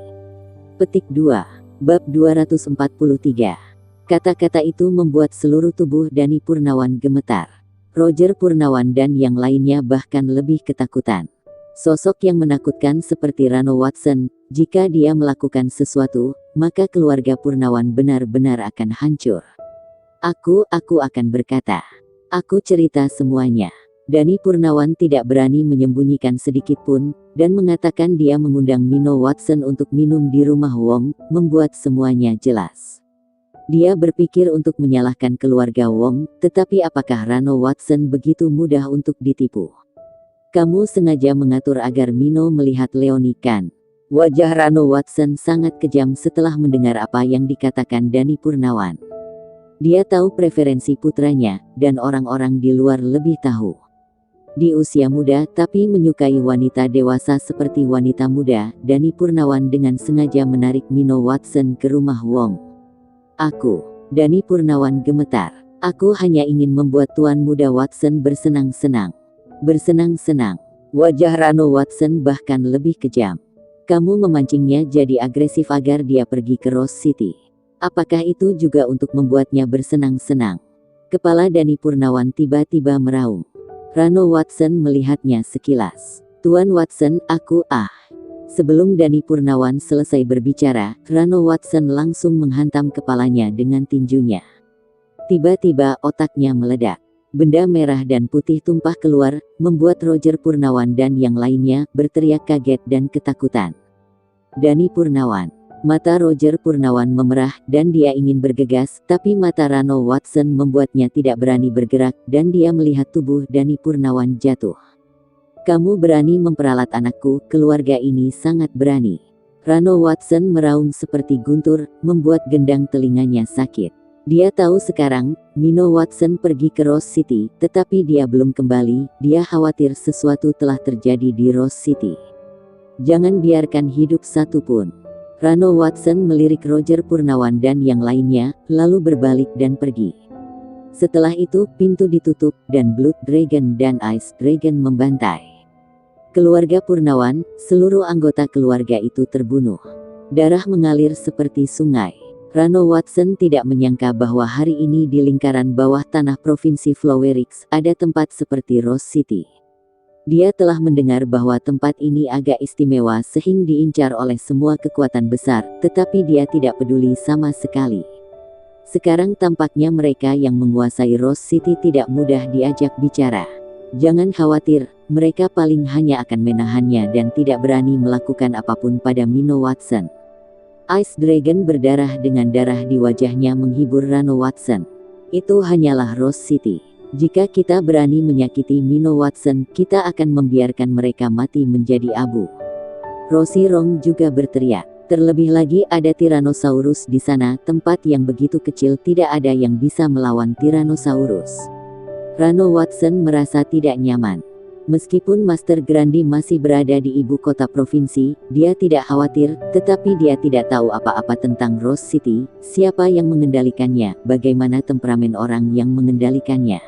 Petik 2. Bab 243. Kata-kata itu membuat seluruh tubuh Dani Purnawan gemetar. Roger Purnawan dan yang lainnya bahkan lebih ketakutan. Sosok yang menakutkan seperti Rano Watson, jika dia melakukan sesuatu, maka keluarga Purnawan benar-benar akan hancur. Aku akan berkata. Aku cerita semuanya. Dani Purnawan tidak berani menyembunyikan sedikit pun, dan mengatakan dia mengundang Mino Watson untuk minum di rumah Wong, membuat semuanya jelas. Dia berpikir untuk menyalahkan keluarga Wong, tetapi apakah Rano Watson begitu mudah untuk ditipu? Kamu sengaja mengatur agar Mino melihat Leonie kan? Wajah Rano Watson sangat kejam setelah mendengar apa yang dikatakan Dani Purnawan. Dia tahu preferensi putranya, dan orang-orang di luar lebih tahu. Di usia muda tapi menyukai wanita dewasa seperti wanita muda, Dani Purnawan dengan sengaja menarik Mino Watson ke rumah Wong. Dani Purnawan gemetar. Aku hanya ingin membuat Tuan Muda Watson bersenang-senang. Bersenang-senang. Wajah Rano Watson bahkan lebih kejam. Kamu memancingnya jadi agresif agar dia pergi ke Rose City. Apakah itu juga untuk membuatnya bersenang-senang? Kepala Dani Purnawan tiba-tiba meraung. Rano Watson melihatnya sekilas. Tuan Watson, Sebelum Dani Purnawan selesai berbicara, Rano Watson langsung menghantam kepalanya dengan tinjunya. Tiba-tiba otaknya meledak. Benda merah dan putih tumpah keluar, membuat Roger Purnawan dan yang lainnya berteriak kaget dan ketakutan. Dani Purnawan, Mata Roger Purnawan memerah dan dia ingin bergegas, tapi mata Rano Watson membuatnya tidak berani bergerak dan dia melihat tubuh Dani Purnawan jatuh. Kamu berani memperalat anakku, keluarga ini sangat berani. Rano Watson meraung seperti guntur, membuat gendang telinganya sakit. Dia tahu sekarang, Mino Watson pergi ke Rose City, tetapi dia belum kembali, dia khawatir sesuatu telah terjadi di Rose City. Jangan biarkan hidup satu pun. Rano Watson melirik Roger Purnawan dan yang lainnya, lalu berbalik dan pergi. Setelah itu, pintu ditutup, dan Blood Dragon dan Ice Dragon membantai. Keluarga Purnawan, seluruh anggota keluarga itu terbunuh. Darah mengalir seperti sungai. Rano Watson tidak menyangka bahwa hari ini di lingkaran bawah tanah Provinsi Flowerix ada tempat seperti Rose City. Dia telah mendengar bahwa tempat ini agak istimewa sehingga diincar oleh semua kekuatan besar, tetapi dia tidak peduli sama sekali. Sekarang tampaknya mereka yang menguasai Rose City tidak mudah diajak bicara. Jangan khawatir, mereka paling hanya akan menahannya dan tidak berani melakukan apapun pada Mino Watson. Ice Dragon berdarah dengan darah di wajahnya menghibur Rano Watson. Itu hanyalah Rose City. Jika kita berani menyakiti Mino Watson, kita akan membiarkan mereka mati menjadi abu. Rosie Rong juga berteriak. Terlebih lagi ada Tyrannosaurus di sana, tempat yang begitu kecil tidak ada yang bisa melawan Tyrannosaurus. Rano Watson merasa tidak nyaman. Meskipun Master Grandi masih berada di ibu kota provinsi, dia tidak khawatir, tetapi dia tidak tahu apa-apa tentang Rose City, siapa yang mengendalikannya, bagaimana temperamen orang yang mengendalikannya.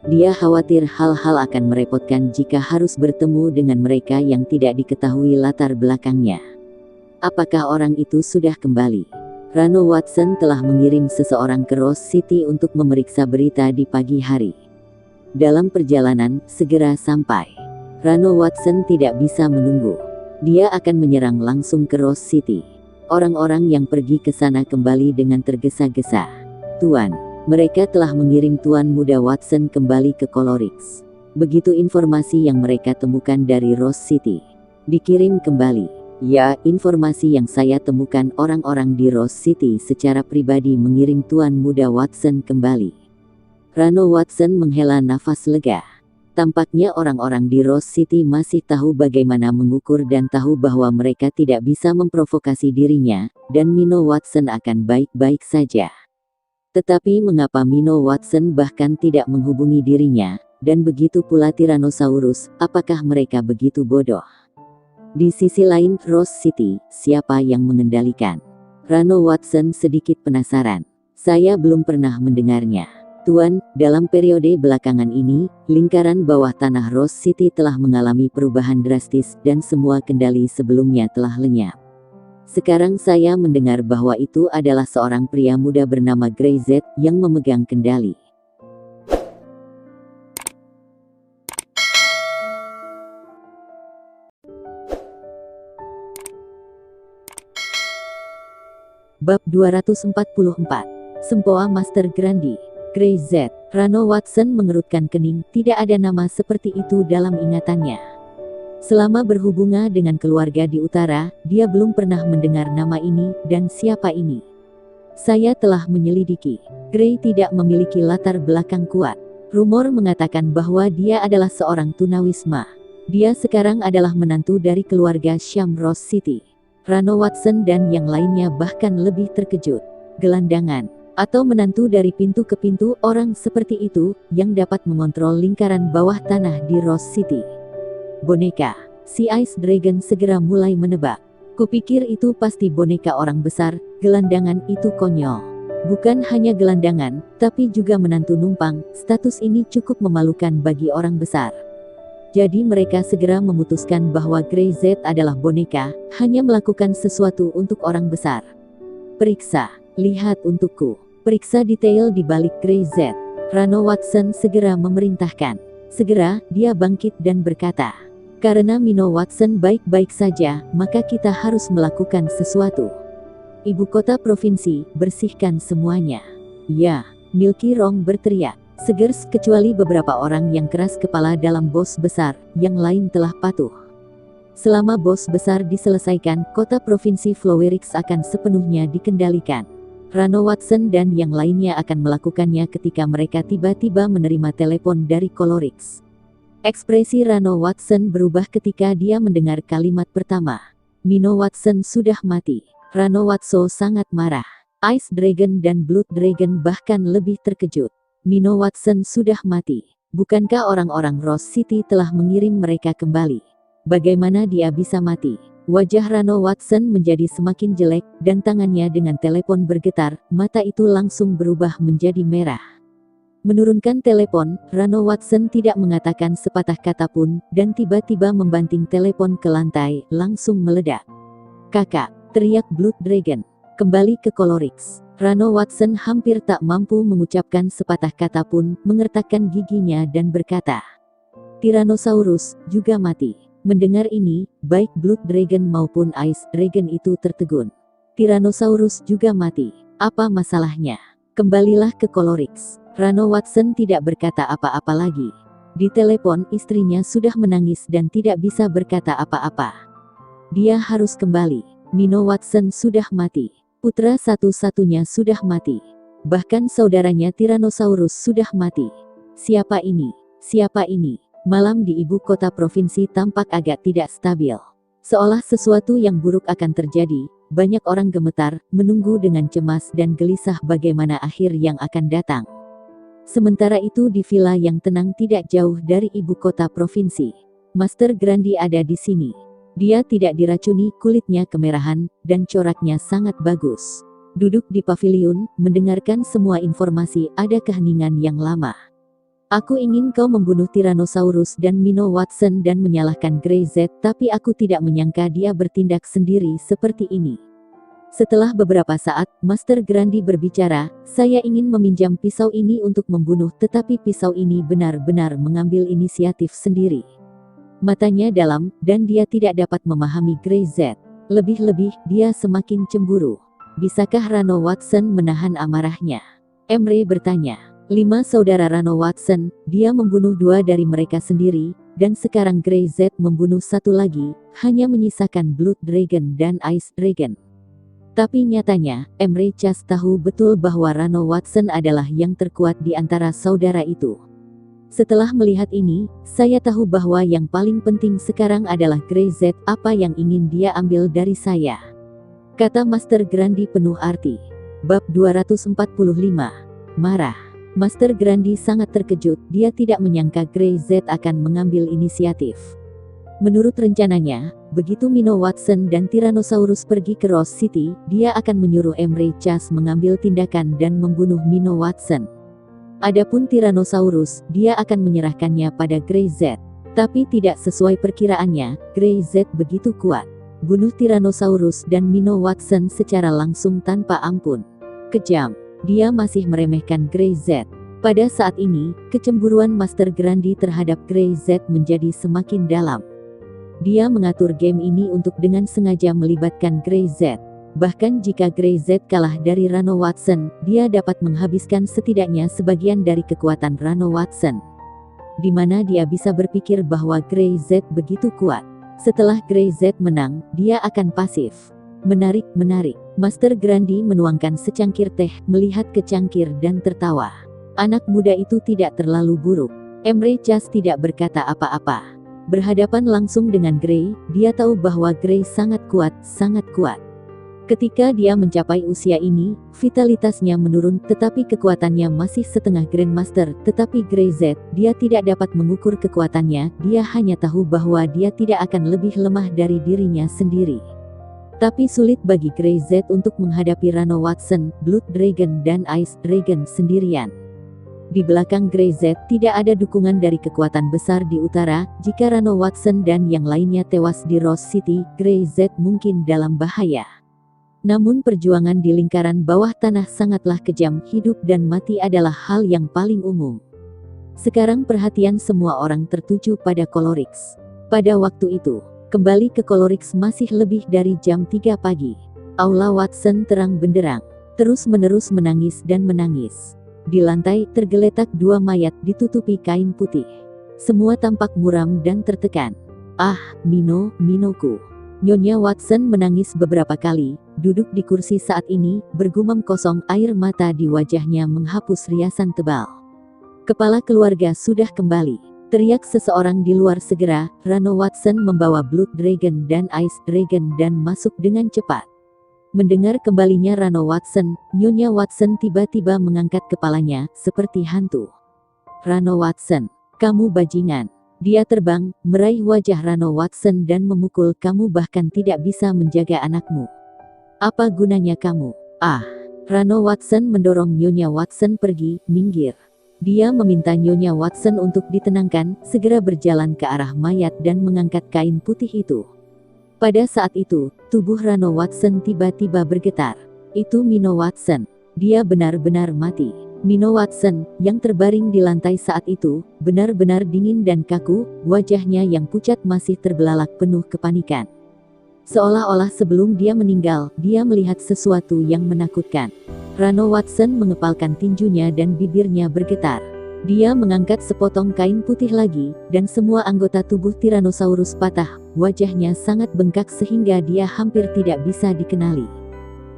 Dia khawatir hal-hal akan merepotkan jika harus bertemu dengan mereka yang tidak diketahui latar belakangnya. Apakah orang itu sudah kembali? Rano Watson telah mengirim seseorang ke Rose City untuk memeriksa berita di pagi hari. Dalam perjalanan, segera sampai. Rano Watson tidak bisa menunggu. Dia akan menyerang langsung ke Rose City. Orang-orang yang pergi ke sana kembali dengan tergesa-gesa. Tuan, mereka telah mengirim Tuan Muda Watson kembali ke Colorix. Begitu informasi yang mereka temukan dari Rose City. Dikirim kembali. Ya, informasi yang saya temukan orang-orang di Rose City secara pribadi mengirim Tuan Muda Watson kembali. Rano Watson menghela nafas lega. Tampaknya orang-orang di Rose City masih tahu bagaimana mengukur dan tahu bahwa mereka tidak bisa memprovokasi dirinya, dan Mino Watson akan baik-baik saja. Tetapi mengapa Mino Watson bahkan tidak menghubungi dirinya, dan begitu pula Tyrannosaurus, apakah mereka begitu bodoh? Di sisi lain, Rose City, siapa yang mengendalikan? Rano Watson sedikit penasaran. Saya belum pernah mendengarnya. Tuan, dalam periode belakangan ini, lingkaran bawah tanah Rose City telah mengalami perubahan drastis dan semua kendali sebelumnya telah lenyap. Sekarang saya mendengar bahwa itu adalah seorang pria muda bernama Grey Z yang memegang kendali. Bab 244. Sempoa Master Grandi. Grey Z. Rano Watson mengerutkan kening, tidak ada nama seperti itu dalam ingatannya. Selama berhubungan dengan keluarga di utara, dia belum pernah mendengar nama ini, dan siapa ini? Saya telah menyelidiki. Grey tidak memiliki latar belakang kuat. Rumor mengatakan bahwa dia adalah seorang tunawisma. Dia sekarang adalah menantu dari keluarga Sham Rose City. Rano Watson dan yang lainnya bahkan lebih terkejut. Gelandangan, atau menantu dari pintu ke pintu, orang seperti itu, yang dapat mengontrol lingkaran bawah tanah di Rose City. Boneka. Si Ice Dragon segera mulai menebak. Kupikir itu pasti boneka orang besar, gelandangan itu konyol. Bukan hanya gelandangan, tapi juga menantu numpang, status ini cukup memalukan bagi orang besar. Jadi mereka segera memutuskan bahwa Grey Z adalah boneka, hanya melakukan sesuatu untuk orang besar. Periksa, lihat untukku. Periksa detail di balik Grey Z. Rano Watson segera memerintahkan. Segera, dia bangkit dan berkata, karena Mino Watson baik-baik saja, maka kita harus melakukan sesuatu. Ibu kota provinsi, bersihkan semuanya. Ya, Milky Rong berteriak. Segers kecuali beberapa orang yang keras kepala dalam bos besar, yang lain telah patuh. Selama bos besar diselesaikan, kota provinsi Flowerix akan sepenuhnya dikendalikan. Rano Watson dan yang lainnya akan melakukannya ketika mereka tiba-tiba menerima telepon dari Colorix. Ekspresi Rano Watson berubah ketika dia mendengar kalimat pertama. Mino Watson sudah mati. Rano Watson sangat marah. Ice Dragon dan Blood Dragon bahkan lebih terkejut. Mino Watson sudah mati. Bukankah orang-orang Rose City telah mengirim mereka kembali? Bagaimana dia bisa mati? Wajah Rano Watson menjadi semakin jelek, dan tangannya dengan telepon bergetar, mata itu langsung berubah menjadi merah. Menurunkan telepon, Rano Watson tidak mengatakan sepatah kata pun, dan tiba-tiba membanting telepon ke lantai, langsung meledak. "Kakak!" teriak Blood Dragon. Kembali ke Colorix. Rano Watson hampir tak mampu mengucapkan sepatah kata pun, mengertakkan giginya dan berkata, "Tyrannosaurus juga mati." Mendengar ini, baik Blood Dragon maupun Ice Dragon itu tertegun. Tyrannosaurus juga mati. Apa masalahnya? Kembalilah ke Colorix. Rano Watson tidak berkata apa-apa lagi. Di telepon, istrinya sudah menangis dan tidak bisa berkata apa-apa. Dia harus kembali. Mino Watson sudah mati. Putra satu-satunya sudah mati. Bahkan saudaranya Tyrannosaurus sudah mati. Siapa ini? Siapa ini? Malam di ibu kota provinsi tampak agak tidak stabil. Seolah sesuatu yang buruk akan terjadi, banyak orang gemetar, menunggu dengan cemas dan gelisah bagaimana akhir yang akan datang. Sementara itu di villa yang tenang tidak jauh dari ibu kota provinsi, Master Grandi ada di sini. Dia tidak diracuni, kulitnya kemerahan, dan coraknya sangat bagus. Duduk di pavilion, mendengarkan semua informasi, ada keheningan yang lama. "Aku ingin kau membunuh Tyrannosaurus dan Mino Watson dan menyalahkan Grey Z, tapi aku tidak menyangka dia bertindak sendiri seperti ini." Setelah beberapa saat, Master Grandi berbicara, "Saya ingin meminjam pisau ini untuk membunuh, tetapi pisau ini benar-benar mengambil inisiatif sendiri." Matanya dalam, dan dia tidak dapat memahami Grey Z. Lebih-lebih, dia semakin cemburu. Bisakah Rano Watson menahan amarahnya? Emre bertanya. 5 saudara Rano Watson, dia membunuh 2 dari mereka sendiri, dan sekarang Grey Z membunuh 1 lagi, hanya menyisakan Blood Dragon dan Ice Dragon. Tapi nyatanya, Emre Chas tahu betul bahwa Rano Watson adalah yang terkuat di antara saudara itu. "Setelah melihat ini, saya tahu bahwa yang paling penting sekarang adalah Grey Z, apa yang ingin dia ambil dari saya," kata Master Grandi penuh arti. Bab 245. Marah. Master Grandi sangat terkejut, dia tidak menyangka Grey Z akan mengambil inisiatif. Menurut rencananya, begitu Mino Watson dan Tyrannosaurus pergi ke Rose City, dia akan menyuruh Emre Chas mengambil tindakan dan membunuh Mino Watson. Adapun Tyrannosaurus, dia akan menyerahkannya pada Grey Z. Tapi tidak sesuai perkiraannya, Grey Z begitu kuat. Bunuh Tyrannosaurus dan Mino Watson secara langsung tanpa ampun. Kejam. Dia masih meremehkan Grey Z. Pada saat ini, kecemburuan Master Grandi terhadap Grey Z menjadi semakin dalam. Dia mengatur game ini untuk dengan sengaja melibatkan Grey Z. Bahkan jika Grey Z kalah dari Rano Watson, dia dapat menghabiskan setidaknya sebagian dari kekuatan Rano Watson. Di mana dia bisa berpikir bahwa Grey Z begitu kuat. Setelah Grey Z menang, dia akan pasif. Menarik. Master Grandi menuangkan secangkir teh, melihat ke cangkir dan tertawa. Anak muda itu tidak terlalu buruk. Emre Chas tidak berkata apa-apa. Berhadapan langsung dengan Grey, dia tahu bahwa Grey sangat kuat. Ketika dia mencapai usia ini, vitalitasnya menurun, tetapi kekuatannya masih setengah Grandmaster. Tetapi Grey Z, dia tidak dapat mengukur kekuatannya, dia hanya tahu bahwa dia tidak akan lebih lemah dari dirinya sendiri. Tapi sulit bagi Grey Z untuk menghadapi Rano Watson, Blood Dragon dan Ice Dragon sendirian. Di belakang Grey Z tidak ada dukungan dari kekuatan besar di utara. Jika Rano Watson dan yang lainnya tewas di Rose City, Grey Z mungkin dalam bahaya. Namun perjuangan di lingkaran bawah tanah sangatlah kejam, hidup dan mati adalah hal yang paling umum. Sekarang perhatian semua orang tertuju pada Colorix. Pada waktu itu, kembali ke Colorix masih lebih dari jam 3 pagi. Aula Watson terang benderang. Terus-menerus menangis dan menangis. Di lantai, tergeletak 2 mayat ditutupi kain putih. Semua tampak muram dan tertekan. Ah, Minoku. Nyonya Watson menangis beberapa kali, duduk di kursi saat ini, bergumam kosong, air mata di wajahnya menghapus riasan tebal. Kepala keluarga sudah kembali. Teriak seseorang di luar segera. Rano Watson membawa Blood Dragon dan Ice Dragon dan masuk dengan cepat. Mendengar kembalinya Rano Watson, Nyonya Watson tiba-tiba mengangkat kepalanya, seperti hantu. Rano Watson, kamu bajingan. Dia terbang, meraih wajah Rano Watson dan memukul. Kamu bahkan tidak bisa menjaga anakmu. Apa gunanya kamu? Ah, Rano Watson mendorong Nyonya Watson pergi, minggir. Dia meminta Nyonya Watson untuk ditenangkan, segera berjalan ke arah mayat dan mengangkat kain putih itu. Pada saat itu, tubuh Rano Watson tiba-tiba bergetar. Itu Mino Watson. Dia benar-benar mati. Mino Watson, yang terbaring di lantai saat itu, benar-benar dingin dan kaku, wajahnya yang pucat masih terbelalak penuh kepanikan. Seolah-olah sebelum dia meninggal, dia melihat sesuatu yang menakutkan. Rano Watson mengepalkan tinjunya dan bibirnya bergetar. Dia mengangkat sepotong kain putih lagi, dan semua anggota tubuh Tyrannosaurus patah. Wajahnya sangat bengkak sehingga dia hampir tidak bisa dikenali.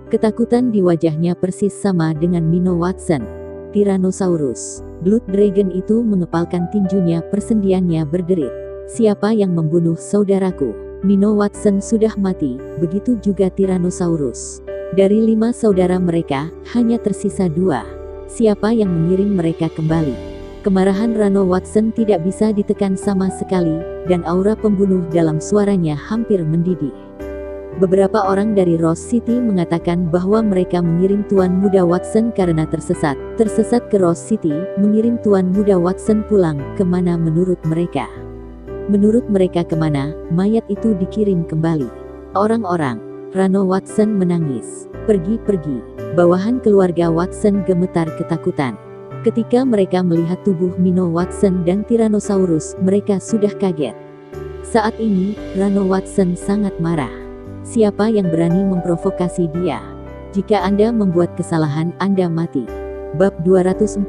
Ketakutan di wajahnya persis sama dengan Mino Watson. Tyrannosaurus. Blood Dragon itu mengepalkan tinjunya, persendiannya berderit. Siapa yang membunuh saudaraku? Mino Watson sudah mati, begitu juga Tyrannosaurus. Dari 5 saudara mereka, hanya tersisa 2. Siapa yang mengirim mereka kembali? Kemarahan Rano Watson tidak bisa ditekan sama sekali, dan aura pembunuh dalam suaranya hampir mendidih. Beberapa orang dari Rose City mengatakan bahwa mereka mengirim Tuan Muda Watson karena tersesat ke Rose City, mengirim Tuan Muda Watson pulang, kemana menurut mereka? Menurut mereka kemana, mayat itu dikirim kembali. Orang-orang, Rano Watson menangis. Pergi. Bawahan keluarga Watson gemetar ketakutan. Ketika mereka melihat tubuh Mino Watson dan Tyrannosaurus, mereka sudah kaget. Saat ini, Rano Watson sangat marah. Siapa yang berani memprovokasi dia? Jika Anda membuat kesalahan, Anda mati. Bab 246.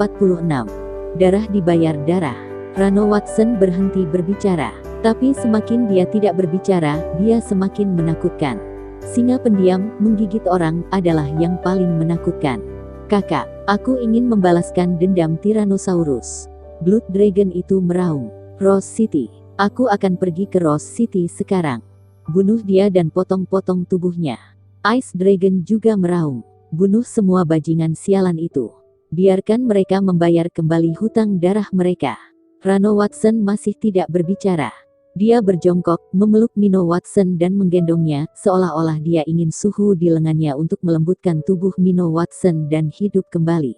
Darah dibayar darah. Rano Watson berhenti berbicara. Tapi semakin dia tidak berbicara, dia semakin menakutkan. Singa pendiam, menggigit orang, adalah yang paling menakutkan. Kakak, aku ingin membalaskan dendam Tyrannosaurus. Blood Dragon itu meraung. Rose City. Aku akan pergi ke Rose City sekarang. Bunuh dia dan potong-potong tubuhnya. Ice Dragon juga meraung. Bunuh semua bajingan sialan itu. Biarkan mereka membayar kembali hutang darah mereka. Rano Watson masih tidak berbicara. Dia berjongkok, memeluk Mino Watson dan menggendongnya, seolah-olah dia ingin suhu di lengannya untuk melembutkan tubuh Mino Watson dan hidup kembali.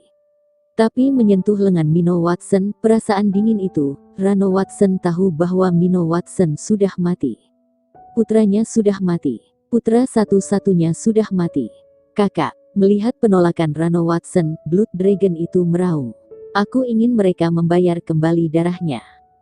Tapi menyentuh lengan Mino Watson, perasaan dingin itu, Rano Watson tahu bahwa Mino Watson sudah mati. Putranya sudah mati. Putra satu-satunya sudah mati. Kakak, melihat penolakan Rano Watson, Blood Dragon itu meraung. Aku ingin mereka membayar kembali darahnya.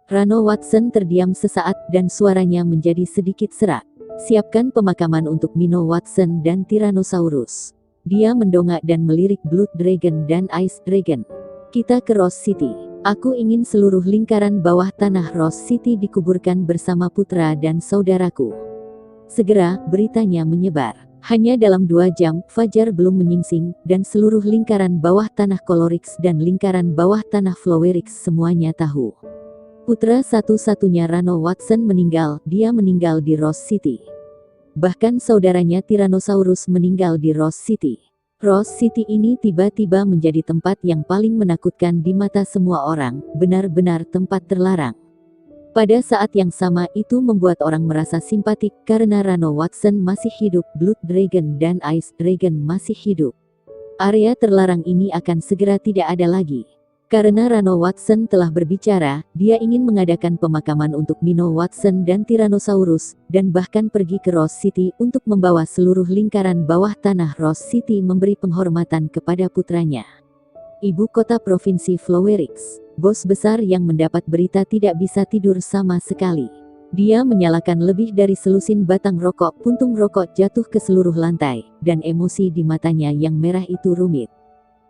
Rano Watson terdiam sesaat dan suaranya menjadi sedikit serak. Siapkan pemakaman untuk Mino Watson dan Tyrannosaurus. Dia mendongak dan melirik Blood Dragon dan Ice Dragon. Kita ke Rose City. Aku ingin seluruh lingkaran bawah tanah Rose City dikuburkan bersama putra dan saudaraku. Segera, beritanya menyebar. Hanya dalam 2 jam, fajar belum menyingsing, dan seluruh lingkaran bawah tanah Colorix dan lingkaran bawah tanah Flowerix semuanya tahu. Putra satu-satunya Rano Watson meninggal, dia meninggal di Rose City. Bahkan saudaranya Tyrannosaurus meninggal di Rose City. Rose City ini tiba-tiba menjadi tempat yang paling menakutkan di mata semua orang, benar-benar tempat terlarang. Pada saat yang sama itu membuat orang merasa simpatik karena Rano Watson masih hidup, Blood Dragon dan Ice Dragon masih hidup. Area terlarang ini akan segera tidak ada lagi. Karena Rano Watson telah berbicara, dia ingin mengadakan pemakaman untuk Mino Watson dan Tyrannosaurus, dan bahkan pergi ke Rose City untuk membawa seluruh lingkaran bawah tanah Rose City memberi penghormatan kepada putranya. Ibu kota provinsi Flowerix. Bos besar yang mendapat berita tidak bisa tidur sama sekali. Dia menyalakan lebih dari selusin batang rokok, puntung rokok jatuh ke seluruh lantai, dan emosi di matanya yang merah itu rumit.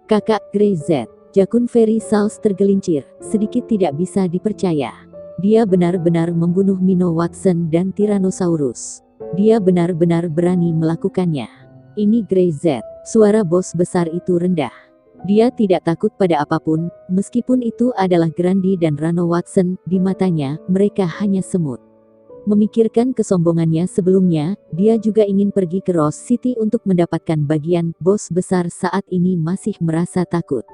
Kakak Grey Z. Jakun Fairy Sals tergelincir, sedikit tidak bisa dipercaya. Dia benar-benar membunuh Minnow Watson dan Tyrannosaurus. Dia benar-benar berani melakukannya. Ini Grey Z. Suara bos besar itu rendah. Dia tidak takut pada apapun, meskipun itu adalah Grundy dan Rano Watson. Di matanya, mereka hanya semut. Memikirkan kesombongannya sebelumnya, dia juga ingin pergi ke Rose City untuk mendapatkan bagian. Bos besar saat ini masih merasa takut.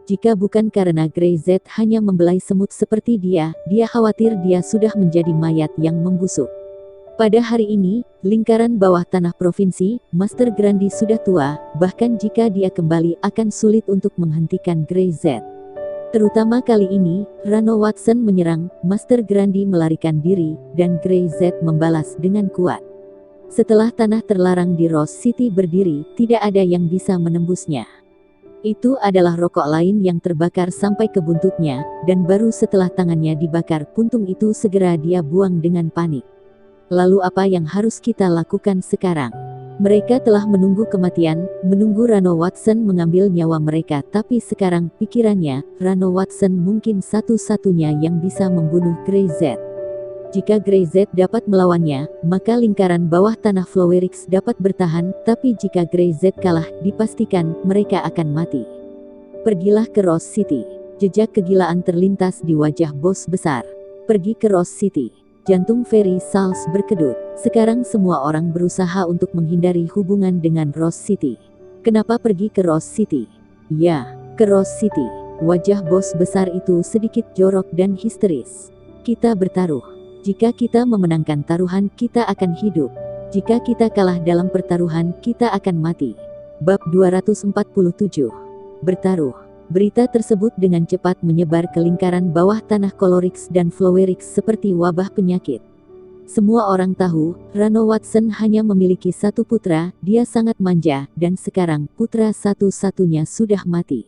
Jika bukan karena Grey Z hanya membelai semut seperti dia khawatir dia sudah menjadi mayat yang membusuk. Pada hari ini, lingkaran bawah tanah provinsi, Master Grundy sudah tua, bahkan jika dia kembali akan sulit untuk menghentikan Grey Z. Terutama kali ini, Rano Watson menyerang, Master Grundy melarikan diri, dan Grey Z membalas dengan kuat. Setelah tanah terlarang di Rose City berdiri, tidak ada yang bisa menembusnya. Itu adalah rokok lain yang terbakar sampai ke buntutnya, dan baru setelah tangannya dibakar puntung itu segera dia buang dengan panik. Lalu apa yang harus kita lakukan sekarang? Mereka telah menunggu kematian, menunggu Rano Watson mengambil nyawa mereka, tapi sekarang pikirannya, Rano Watson mungkin satu-satunya yang bisa membunuh Grey Z. Jika Grey Z dapat melawannya, maka lingkaran bawah tanah Flowerix dapat bertahan, tapi jika Grey Z kalah, dipastikan mereka akan mati. Pergilah ke Rose City. Jejak kegilaan terlintas di wajah bos besar. Pergi ke Rose City. Jantung Ferry Sals berkedut. Sekarang semua orang berusaha untuk menghindari hubungan dengan Rose City. Kenapa pergi ke Rose City? Ya, ke Rose City. Wajah bos besar itu sedikit jorok dan histeris. Kita bertaruh. Jika kita memenangkan taruhan, kita akan hidup. Jika kita kalah dalam pertaruhan, kita akan mati. Bab 247. Bertaruh. Berita tersebut dengan cepat menyebar ke lingkaran bawah tanah Colorix dan Flowerix seperti wabah penyakit. Semua orang tahu, Rano Watson hanya memiliki satu putra, dia sangat manja, dan sekarang putra satu-satunya sudah mati.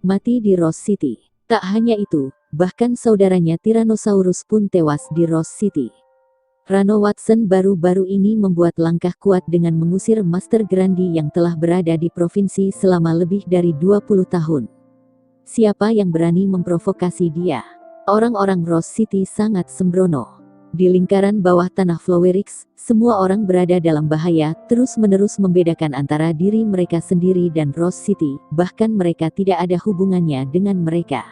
Mati di Rose City. Tak hanya itu, bahkan saudaranya Tyrannosaurus pun tewas di Rose City. Rano Watson baru-baru ini membuat langkah kuat dengan mengusir Master Grundy yang telah berada di provinsi selama lebih dari 20 tahun. Siapa yang berani memprovokasi dia? Orang-orang Rose City sangat sembrono. Di lingkaran bawah tanah Flowerix, semua orang berada dalam bahaya, terus-menerus membedakan antara diri mereka sendiri dan Rose City, bahkan mereka tidak ada hubungannya dengan mereka.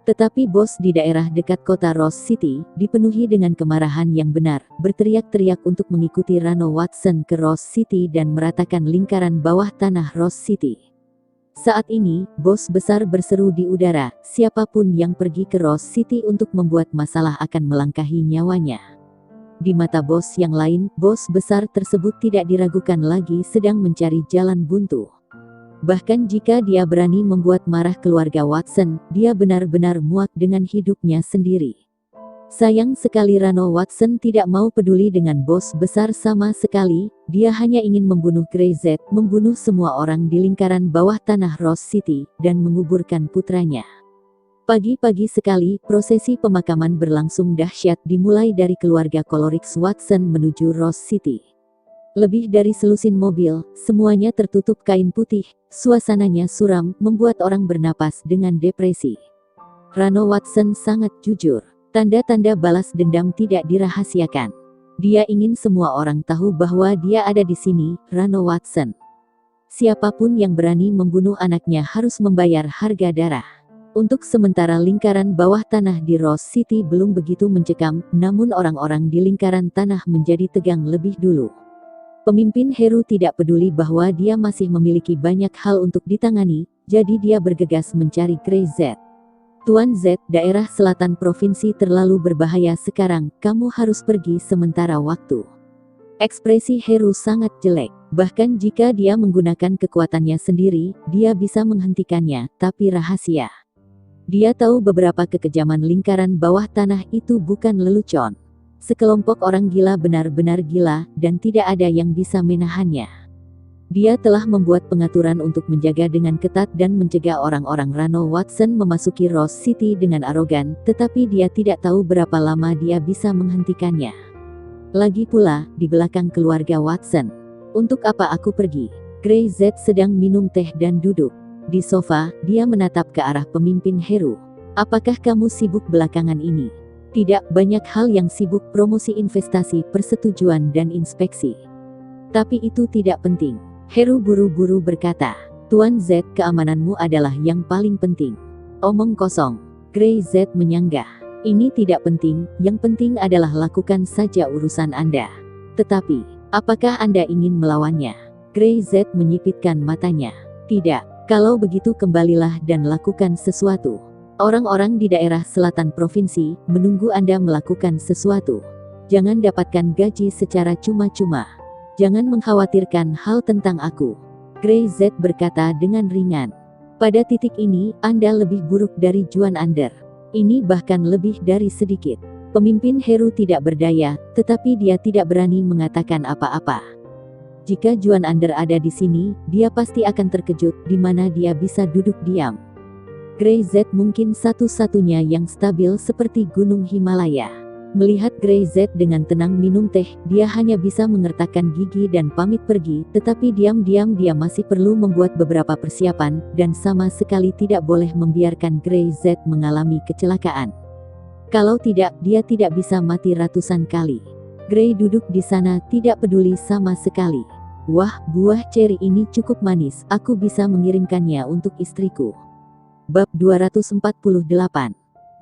Tetapi bos di daerah dekat kota Rose City, dipenuhi dengan kemarahan yang benar, berteriak-teriak untuk mengikuti Rano Watson ke Rose City dan meratakan lingkaran bawah tanah Rose City. Saat ini, bos besar berseru di udara, siapapun yang pergi ke Rose City untuk membuat masalah akan melangkahi nyawanya. Di mata bos yang lain, bos besar tersebut tidak diragukan lagi sedang mencari jalan buntu. Bahkan jika dia berani membuat marah keluarga Watson, dia benar-benar muak dengan hidupnya sendiri. Sayang sekali Rano Watson tidak mau peduli dengan bos besar sama sekali, dia hanya ingin membunuh Grey Z, membunuh semua orang di lingkaran bawah tanah Rose City, dan menguburkan putranya. Pagi-pagi sekali, prosesi pemakaman berlangsung dahsyat dimulai dari keluarga Colorix Watson menuju Rose City. Lebih dari selusin mobil, semuanya tertutup kain putih, suasananya suram, membuat orang bernapas dengan depresi. Rano Watson sangat jujur. Tanda-tanda balas dendam tidak dirahasiakan. Dia ingin semua orang tahu bahwa dia ada di sini, Rano Watson. Siapapun yang berani membunuh anaknya harus membayar harga darah. Untuk sementara lingkaran bawah tanah di Rose City belum begitu mencekam, namun orang-orang di lingkaran tanah menjadi tegang lebih dulu. Pemimpin Heru tidak peduli bahwa dia masih memiliki banyak hal untuk ditangani, jadi dia bergegas mencari Grey Z. Tuan Z, daerah selatan provinsi terlalu berbahaya sekarang, kamu harus pergi sementara waktu. Ekspresi Heru sangat jelek, bahkan jika dia menggunakan kekuatannya sendiri, dia bisa menghentikannya, tapi rahasia. Dia tahu beberapa kekejaman lingkaran bawah tanah itu bukan lelucon. Sekelompok orang gila benar-benar gila, dan tidak ada yang bisa menahannya. Dia telah membuat pengaturan untuk menjaga dengan ketat dan mencegah orang-orang Rano Watson memasuki Rose City dengan arogan, tetapi dia tidak tahu berapa lama dia bisa menghentikannya. Lagi pula, di belakang keluarga Watson. Untuk apa aku pergi? Grey Z sedang minum teh dan duduk di sofa, dia menatap ke arah pemimpin Heru. Apakah kamu sibuk belakangan ini? Tidak, banyak hal yang sibuk promosi investasi, persetujuan dan inspeksi. Tapi itu tidak penting. Heru buru-buru berkata. Tuan Z, keamananmu adalah yang paling penting. Omong kosong. Grey Z menyanggah. Ini tidak penting, yang penting adalah lakukan saja urusan Anda. Tetapi, apakah Anda ingin melawannya? Grey Z menyipitkan matanya. Tidak, kalau begitu kembalilah dan lakukan sesuatu. Orang-orang di daerah selatan provinsi menunggu Anda melakukan sesuatu. Jangan dapatkan gaji secara cuma-cuma. Jangan mengkhawatirkan hal tentang aku. Grey Z berkata dengan ringan. Pada titik ini, Anda lebih buruk dari Juan Ander. Ini bahkan lebih dari sedikit. Pemimpin Heru tidak berdaya, tetapi dia tidak berani mengatakan apa-apa. Jika Juan Ander ada di sini, dia pasti akan terkejut di mana dia bisa duduk diam. Grey Z mungkin satu-satunya yang stabil seperti Gunung Himalaya. Melihat Grey Z dengan tenang minum teh, dia hanya bisa mengertakkan gigi dan pamit pergi, tetapi diam-diam dia masih perlu membuat beberapa persiapan, dan sama sekali tidak boleh membiarkan Grey Z mengalami kecelakaan. Kalau tidak, dia tidak bisa mati ratusan kali. Grey duduk di sana tidak peduli sama sekali. Wah, buah ceri ini cukup manis, aku bisa mengirimkannya untuk istriku. Bab 248.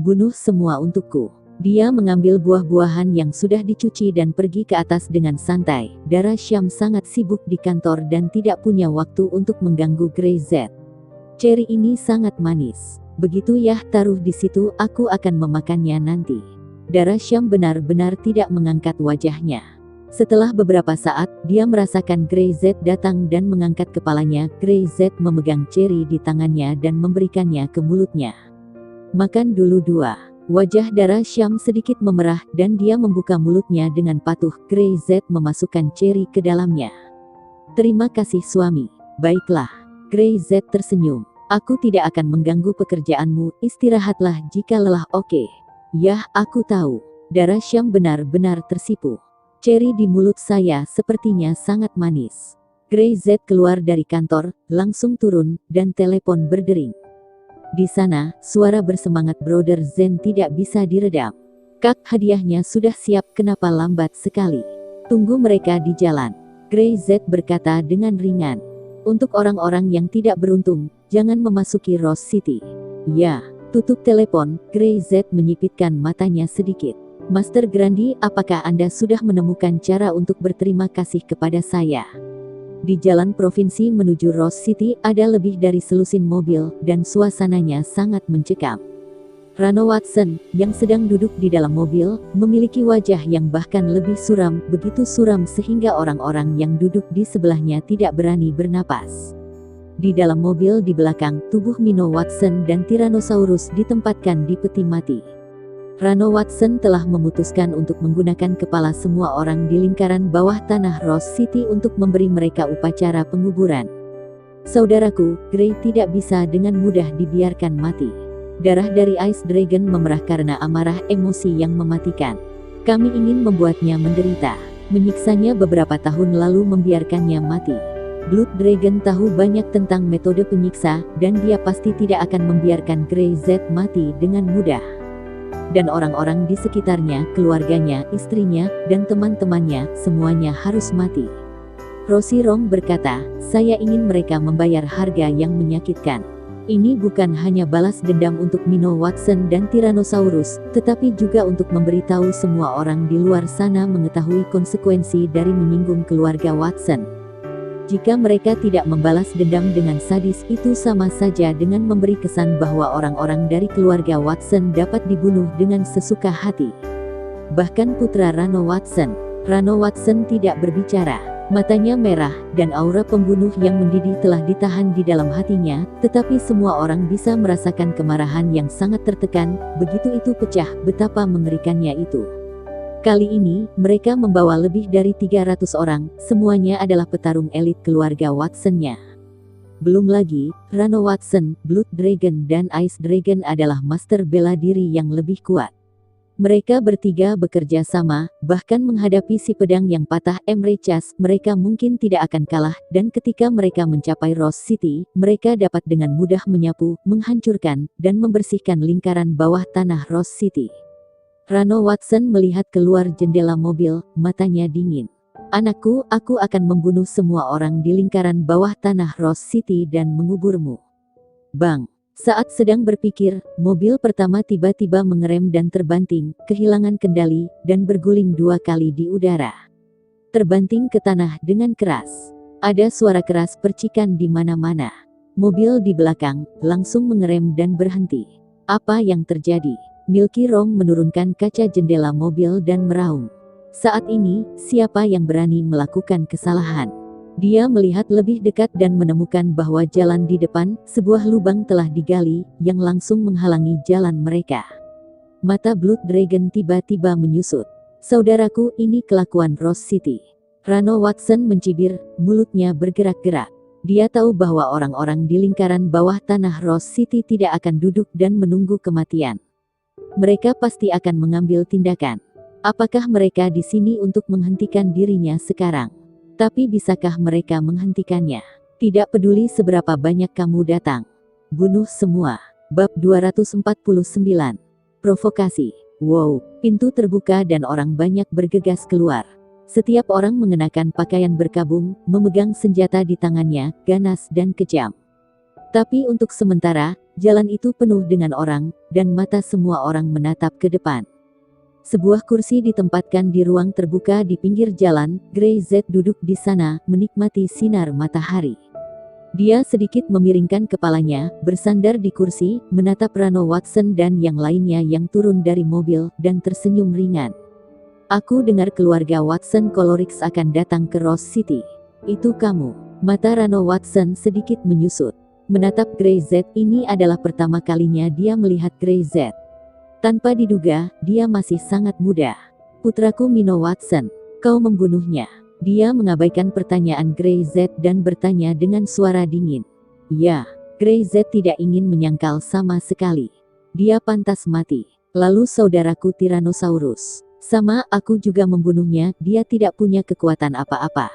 Bunuh semua untukku. Dia mengambil buah-buahan yang sudah dicuci dan pergi ke atas dengan santai. Dara Syam sangat sibuk di kantor dan tidak punya waktu untuk mengganggu Grey Z. Ceri ini sangat manis. Begitu ya, taruh di situ, aku akan memakannya nanti. Dara Syam benar-benar tidak mengangkat wajahnya. Setelah beberapa saat, dia merasakan Grey Z datang dan mengangkat kepalanya. Grey Z memegang ceri di tangannya dan memberikannya ke mulutnya. Makan dulu dua. Wajah Dara Syam sedikit memerah dan dia membuka mulutnya dengan patuh. Grey Z memasukkan ceri ke dalamnya. Terima kasih suami. Baiklah. Grey Z tersenyum. Aku tidak akan mengganggu pekerjaanmu, istirahatlah jika lelah. Oke. Yah, aku tahu. Dara Syam benar-benar tersipu. Ceri di mulut saya sepertinya sangat manis. Grey Z keluar dari kantor, langsung turun, dan telepon berdering. Di sana, suara bersemangat Brother Zen tidak bisa diredam. Kak, hadiahnya sudah siap, kenapa lambat sekali? Tunggu mereka di jalan. Grey Z berkata dengan ringan. Untuk orang-orang yang tidak beruntung, jangan memasuki Rose City. Ya, tutup telepon. Grey Z menyipitkan matanya sedikit. Master Grandi, apakah Anda sudah menemukan cara untuk berterima kasih kepada saya? Di jalan provinsi menuju Rose City ada lebih dari selusin mobil, dan suasananya sangat mencekam. Rano Watson, yang sedang duduk di dalam mobil, memiliki wajah yang bahkan lebih suram, begitu suram sehingga orang-orang yang duduk di sebelahnya tidak berani bernapas. Di dalam mobil di belakang, tubuh Mino Watson dan Tyrannosaurus ditempatkan di peti mati. Rano Watson telah memutuskan untuk menggunakan kepala semua orang di lingkaran bawah tanah Rose City untuk memberi mereka upacara penguburan. Saudaraku, Grey tidak bisa dengan mudah dibiarkan mati. Darah dari Ice Dragon memerah karena amarah emosi yang mematikan. Kami ingin membuatnya menderita, menyiksanya beberapa tahun lalu membiarkannya mati. Blood Dragon tahu banyak tentang metode penyiksa, dan dia pasti tidak akan membiarkan Grey Z mati dengan mudah. Dan orang-orang di sekitarnya, keluarganya, istrinya, dan teman-temannya, semuanya harus mati. Rosie Rong berkata, saya ingin mereka membayar harga yang menyakitkan. Ini bukan hanya balas dendam untuk Mino Watson dan Tyrannosaurus, tetapi juga untuk memberitahu semua orang di luar sana mengetahui konsekuensi dari menyinggung keluarga Watson. Jika mereka tidak membalas dendam dengan sadis, itu sama saja dengan memberi kesan bahwa orang-orang dari keluarga Watson dapat dibunuh dengan sesuka hati. Bahkan putra Rano Watson tidak berbicara. Matanya merah, dan aura pembunuh yang mendidih telah ditahan di dalam hatinya, tetapi semua orang bisa merasakan kemarahan yang sangat tertekan. Begitu itu pecah, betapa mengerikannya itu. Kali ini, mereka membawa lebih dari 300 orang, semuanya adalah petarung elit keluarga Watson-nya. Belum lagi, Rano Watson, Blood Dragon dan Ice Dragon adalah master bela diri yang lebih kuat. Mereka bertiga bekerja sama, bahkan menghadapi si pedang yang patah Emrechas, mereka mungkin tidak akan kalah, dan ketika mereka mencapai Rose City, mereka dapat dengan mudah menyapu, menghancurkan, dan membersihkan lingkaran bawah tanah Rose City. Rano Watson melihat keluar jendela mobil, matanya dingin. Anakku, aku akan membunuh semua orang di lingkaran bawah tanah Rose City dan menguburmu. Bang! Saat sedang berpikir, mobil pertama tiba-tiba mengerem dan terbanting, kehilangan kendali, dan berguling 2 kali di udara. Terbanting ke tanah dengan keras. Ada suara keras percikan di mana-mana. Mobil di belakang langsung mengerem dan berhenti. Apa yang terjadi? Milky Rong menurunkan kaca jendela mobil dan meraung. Saat ini, siapa yang berani melakukan kesalahan? Dia melihat lebih dekat dan menemukan bahwa jalan di depan, sebuah lubang telah digali, yang langsung menghalangi jalan mereka. Mata Blood Dragon tiba-tiba menyusut. Saudaraku, ini kelakuan Rose City. Rano Watson mencibir, mulutnya bergerak-gerak. Dia tahu bahwa orang-orang di lingkaran bawah tanah Rose City tidak akan duduk dan menunggu kematian. Mereka pasti akan mengambil tindakan. Apakah mereka di sini untuk menghentikan dirinya sekarang? Tapi bisakah mereka menghentikannya? Tidak peduli seberapa banyak kamu datang. Bunuh semua. Bab 249. Provokasi. Wow, pintu terbuka dan orang banyak bergegas keluar. Setiap orang mengenakan pakaian berkabung, memegang senjata di tangannya, ganas dan kejam. Tapi untuk sementara, jalan itu penuh dengan orang, dan mata semua orang menatap ke depan. Sebuah kursi ditempatkan di ruang terbuka di pinggir jalan. Grey Z duduk di sana, menikmati sinar matahari. Dia sedikit memiringkan kepalanya, bersandar di kursi, menatap Rano Watson dan yang lainnya yang turun dari mobil, dan tersenyum ringan. Aku dengar keluarga Watson Colorix akan datang ke Rose City. Itu kamu. Mata Rano Watson sedikit menyusut. Menatap Grey Z, ini adalah pertama kalinya dia melihat Grey Z. Tanpa diduga, dia masih sangat muda. Putraku Mino Watson, kau membunuhnya. Dia mengabaikan pertanyaan Grey Z dan bertanya dengan suara dingin. Ya, Grey Z tidak ingin menyangkal sama sekali. Dia pantas mati. Lalu saudaraku Tyrannosaurus. Sama, aku juga membunuhnya, dia tidak punya kekuatan apa-apa.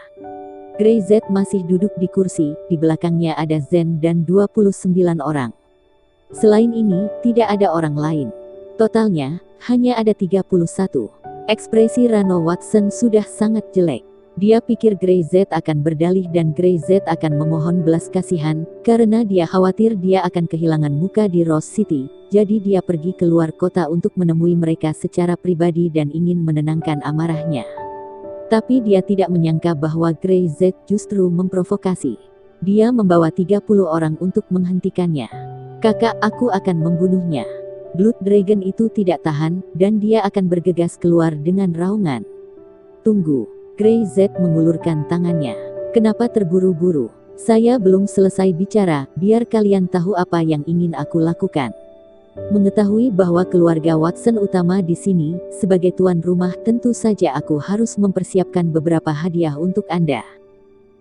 Grey Z masih duduk di kursi, di belakangnya ada Zen dan 29 orang. Selain ini, tidak ada orang lain. Totalnya, hanya ada 31. Ekspresi Rano Watson sudah sangat jelek. Dia pikir Grey Z akan berdalih dan Grey Z akan memohon belas kasihan, karena dia khawatir dia akan kehilangan muka di Rose City, jadi dia pergi keluar kota untuk menemui mereka secara pribadi dan ingin menenangkan amarahnya. Tapi dia tidak menyangka bahwa Grey Z justru memprovokasi. Dia membawa 30 orang untuk menghentikannya. Kakak, aku akan membunuhnya. Blood Dragon itu tidak tahan, dan dia akan bergegas keluar dengan raungan. Tunggu. Grey Z mengulurkan tangannya. Kenapa terburu-buru? Saya belum selesai bicara, biar kalian tahu apa yang ingin aku lakukan. Mengetahui bahwa keluarga Watson utama di sini, sebagai tuan rumah tentu saja aku harus mempersiapkan beberapa hadiah untuk Anda.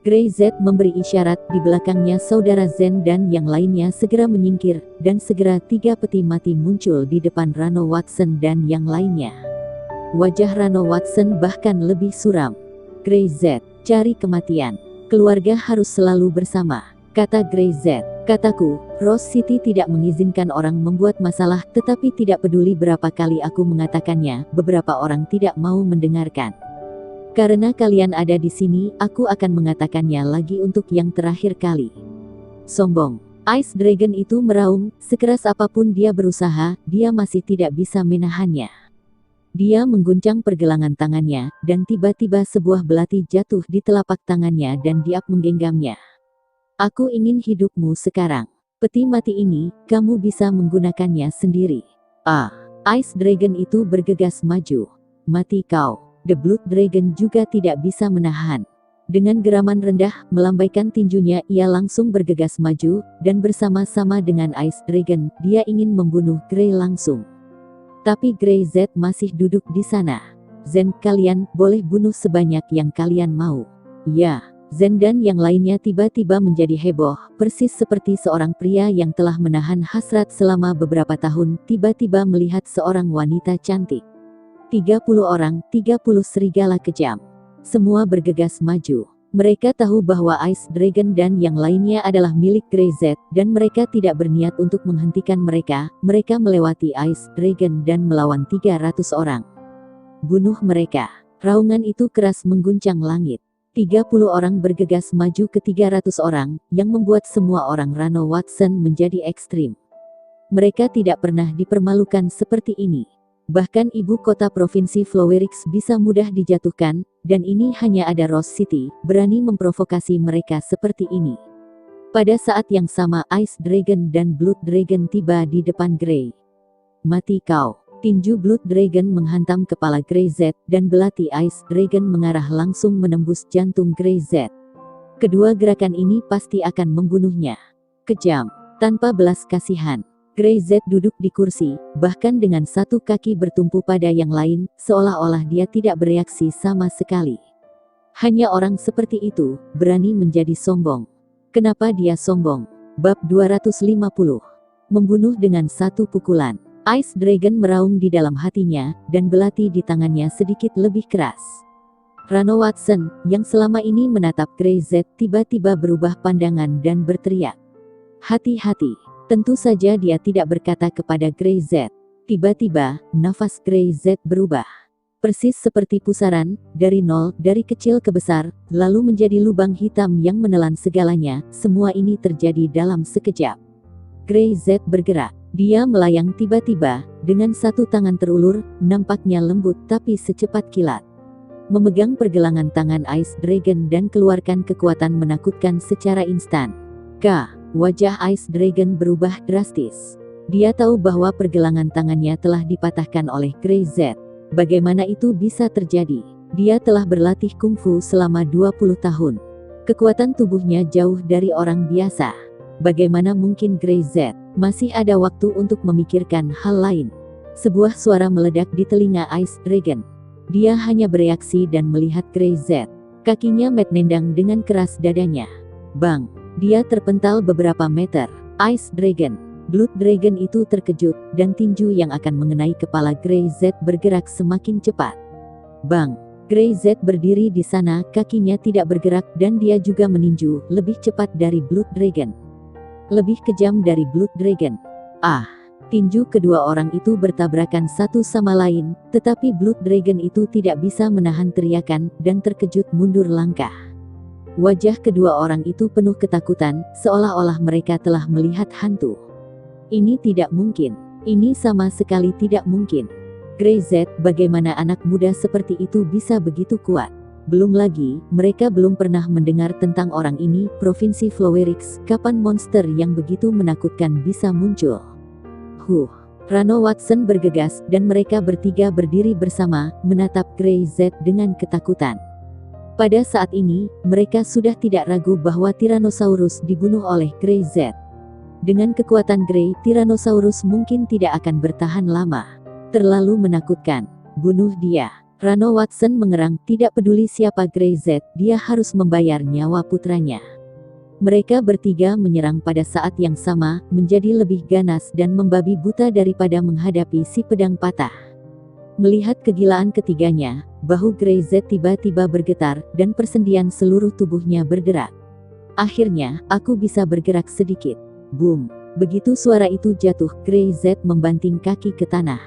Grey Z memberi isyarat, di belakangnya saudara Zen dan yang lainnya segera menyingkir, dan segera 3 peti mati muncul di depan Rano Watson dan yang lainnya. Wajah Rano Watson bahkan lebih suram. Grey Z, cari kematian. Keluarga harus selalu bersama, kata Grey Z. Kataku, Rose City tidak mengizinkan orang membuat masalah, tetapi tidak peduli berapa kali aku mengatakannya, beberapa orang tidak mau mendengarkan. Karena kalian ada di sini, aku akan mengatakannya lagi untuk yang terakhir kali. Sombong. Ice Dragon itu meraung, sekeras apapun dia berusaha, dia masih tidak bisa menahannya. Dia mengguncang pergelangan tangannya, dan tiba-tiba sebuah belati jatuh di telapak tangannya dan dia menggenggamnya. Aku ingin hidupmu sekarang. Peti mati ini, kamu bisa menggunakannya sendiri. Ice Dragon itu bergegas maju. Mati kau. The Blood Dragon juga tidak bisa menahan. Dengan geraman rendah, melambaikan tinjunya, ia langsung bergegas maju, dan bersama-sama dengan Ice Dragon, dia ingin membunuh Grey langsung. Tapi Grey Z masih duduk di sana. Zen, kalian boleh bunuh sebanyak yang kalian mau. Ya, Zen dan yang lainnya tiba-tiba menjadi heboh, persis seperti seorang pria yang telah menahan hasrat selama beberapa tahun, tiba-tiba melihat seorang wanita cantik. 30 orang, 30 serigala kejam. Semua bergegas maju. Mereka tahu bahwa Ice Dragon dan yang lainnya adalah milik Grey Z, dan mereka tidak berniat untuk menghentikan mereka. Mereka melewati Ice Dragon dan melawan 300 orang. Bunuh mereka. Raungan itu keras mengguncang langit. 30 orang bergegas maju ke 300 orang, yang membuat semua orang Rano Watson menjadi ekstrim. Mereka tidak pernah dipermalukan seperti ini. Bahkan ibu kota provinsi Flowerix bisa mudah dijatuhkan, dan ini hanya ada Rose City, berani memprovokasi mereka seperti ini. Pada saat yang sama Ice Dragon dan Blood Dragon tiba di depan Grey. Mati kau. Tinju Blood Dragon menghantam kepala Grey Z, dan belati Ice Dragon mengarah langsung menembus jantung Grey Z. Kedua gerakan ini pasti akan membunuhnya. Kejam, tanpa belas kasihan. Grey Z duduk di kursi, bahkan dengan satu kaki bertumpu pada yang lain, seolah-olah dia tidak bereaksi sama sekali. Hanya orang seperti itu, berani menjadi sombong. Kenapa dia sombong? Bab 250. Membunuh dengan satu pukulan. Ice Dragon meraung di dalam hatinya, dan belati di tangannya sedikit lebih keras. Rano Watson, yang selama ini menatap Grey Z, tiba-tiba berubah pandangan dan berteriak. Hati-hati. Tentu saja dia tidak berkata kepada Grey Z. Tiba-tiba, nafas Grey Z berubah. Persis seperti pusaran, dari nol, dari kecil ke besar, lalu menjadi lubang hitam yang menelan segalanya. Semua ini terjadi dalam sekejap. Grey Z bergerak. Dia melayang tiba-tiba, dengan satu tangan terulur, nampaknya lembut tapi secepat kilat. Memegang pergelangan tangan Ice Dragon dan keluarkan kekuatan menakutkan secara instan. Wajah Ice Dragon berubah drastis. Dia tahu bahwa pergelangan tangannya telah dipatahkan oleh Grey Z. Bagaimana itu bisa terjadi? Dia telah berlatih kungfu selama 20 tahun. Kekuatan tubuhnya jauh dari orang biasa. Bagaimana mungkin Grey Z? Masih ada waktu untuk memikirkan hal lain. Sebuah suara meledak di telinga Ice Dragon. Dia hanya bereaksi dan melihat Grey Z. Kakinya menendang dengan keras dadanya. Bang! Dia terpental beberapa meter. Ice Dragon, Blood Dragon itu terkejut, dan tinju yang akan mengenai kepala Grey Z bergerak semakin cepat. Bang! Grey Z berdiri di sana, kakinya tidak bergerak, dan dia juga meninju, lebih cepat dari Blood Dragon. Lebih kejam dari Blood Dragon. Tinju kedua orang itu bertabrakan satu sama lain, tetapi Blood Dragon itu tidak bisa menahan teriakan, dan terkejut mundur langkah. Wajah kedua orang itu penuh ketakutan, seolah-olah mereka telah melihat hantu. Ini tidak mungkin. Ini sama sekali tidak mungkin. Grey Z, bagaimana anak muda seperti itu bisa begitu kuat? Belum lagi, mereka belum pernah mendengar tentang orang ini, Provinsi Flowerix, kapan monster yang begitu menakutkan bisa muncul. Rano Watson bergegas, dan mereka bertiga berdiri bersama, menatap Grey Z dengan ketakutan. Pada saat ini, mereka sudah tidak ragu bahwa Tyrannosaurus dibunuh oleh Grey Z. Dengan kekuatan Grey, Tyrannosaurus mungkin tidak akan bertahan lama. Terlalu menakutkan. Bunuh dia. Rano Watson mengerang, tidak peduli siapa Grey Z, dia harus membayar nyawa putranya. Mereka bertiga menyerang pada saat yang sama, menjadi lebih ganas dan membabi buta daripada menghadapi si pedang patah. Melihat kegilaan ketiganya, bahu Grey Z tiba-tiba bergetar, dan persendian seluruh tubuhnya bergerak. Akhirnya, aku bisa bergerak sedikit. Boom! Begitu suara itu jatuh, Grey Z membanting kaki ke tanah.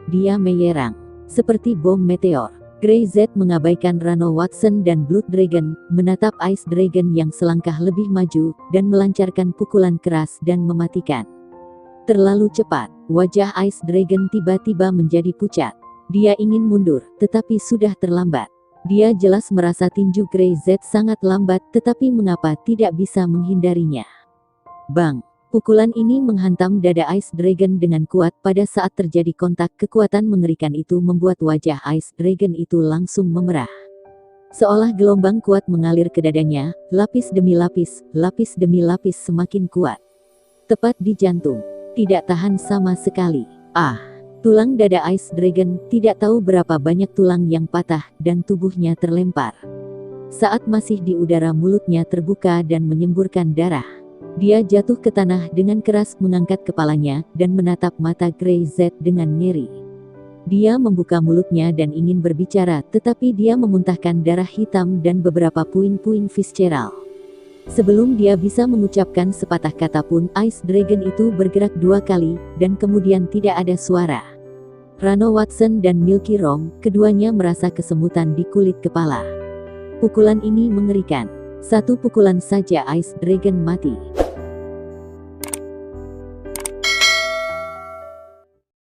Dia menyerang. Seperti bom meteor. Grey Z mengabaikan Rano Watson dan Blood Dragon, menatap Ice Dragon yang selangkah lebih maju, dan melancarkan pukulan keras dan mematikan. Terlalu cepat, wajah Ice Dragon tiba-tiba menjadi pucat. Dia ingin mundur, tetapi sudah terlambat. Dia jelas merasa tinju Grey Z sangat lambat, tetapi mengapa tidak bisa menghindarinya. Bang! Pukulan ini menghantam dada Ice Dragon dengan kuat. Pada saat terjadi kontak, kekuatan mengerikan itu membuat wajah Ice Dragon itu langsung memerah. Seolah gelombang kuat mengalir ke dadanya, lapis demi lapis semakin kuat. Tepat di jantung. Tidak tahan sama sekali. Tulang dada Ice Dragon, tidak tahu berapa banyak tulang yang patah, dan tubuhnya terlempar. Saat masih di udara mulutnya terbuka dan menyemburkan darah. Dia jatuh ke tanah dengan keras mengangkat kepalanya, dan menatap mata Grey Z dengan ngeri. Dia membuka mulutnya dan ingin berbicara, tetapi dia memuntahkan darah hitam dan beberapa puing-puing visceral. Sebelum dia bisa mengucapkan sepatah kata pun, Ice Dragon itu bergerak 2 kali, dan kemudian tidak ada suara. Rano Watson dan Milky Rom, keduanya merasa kesemutan di kulit kepala. Pukulan ini mengerikan. 1 pukulan saja Ice Dragon mati.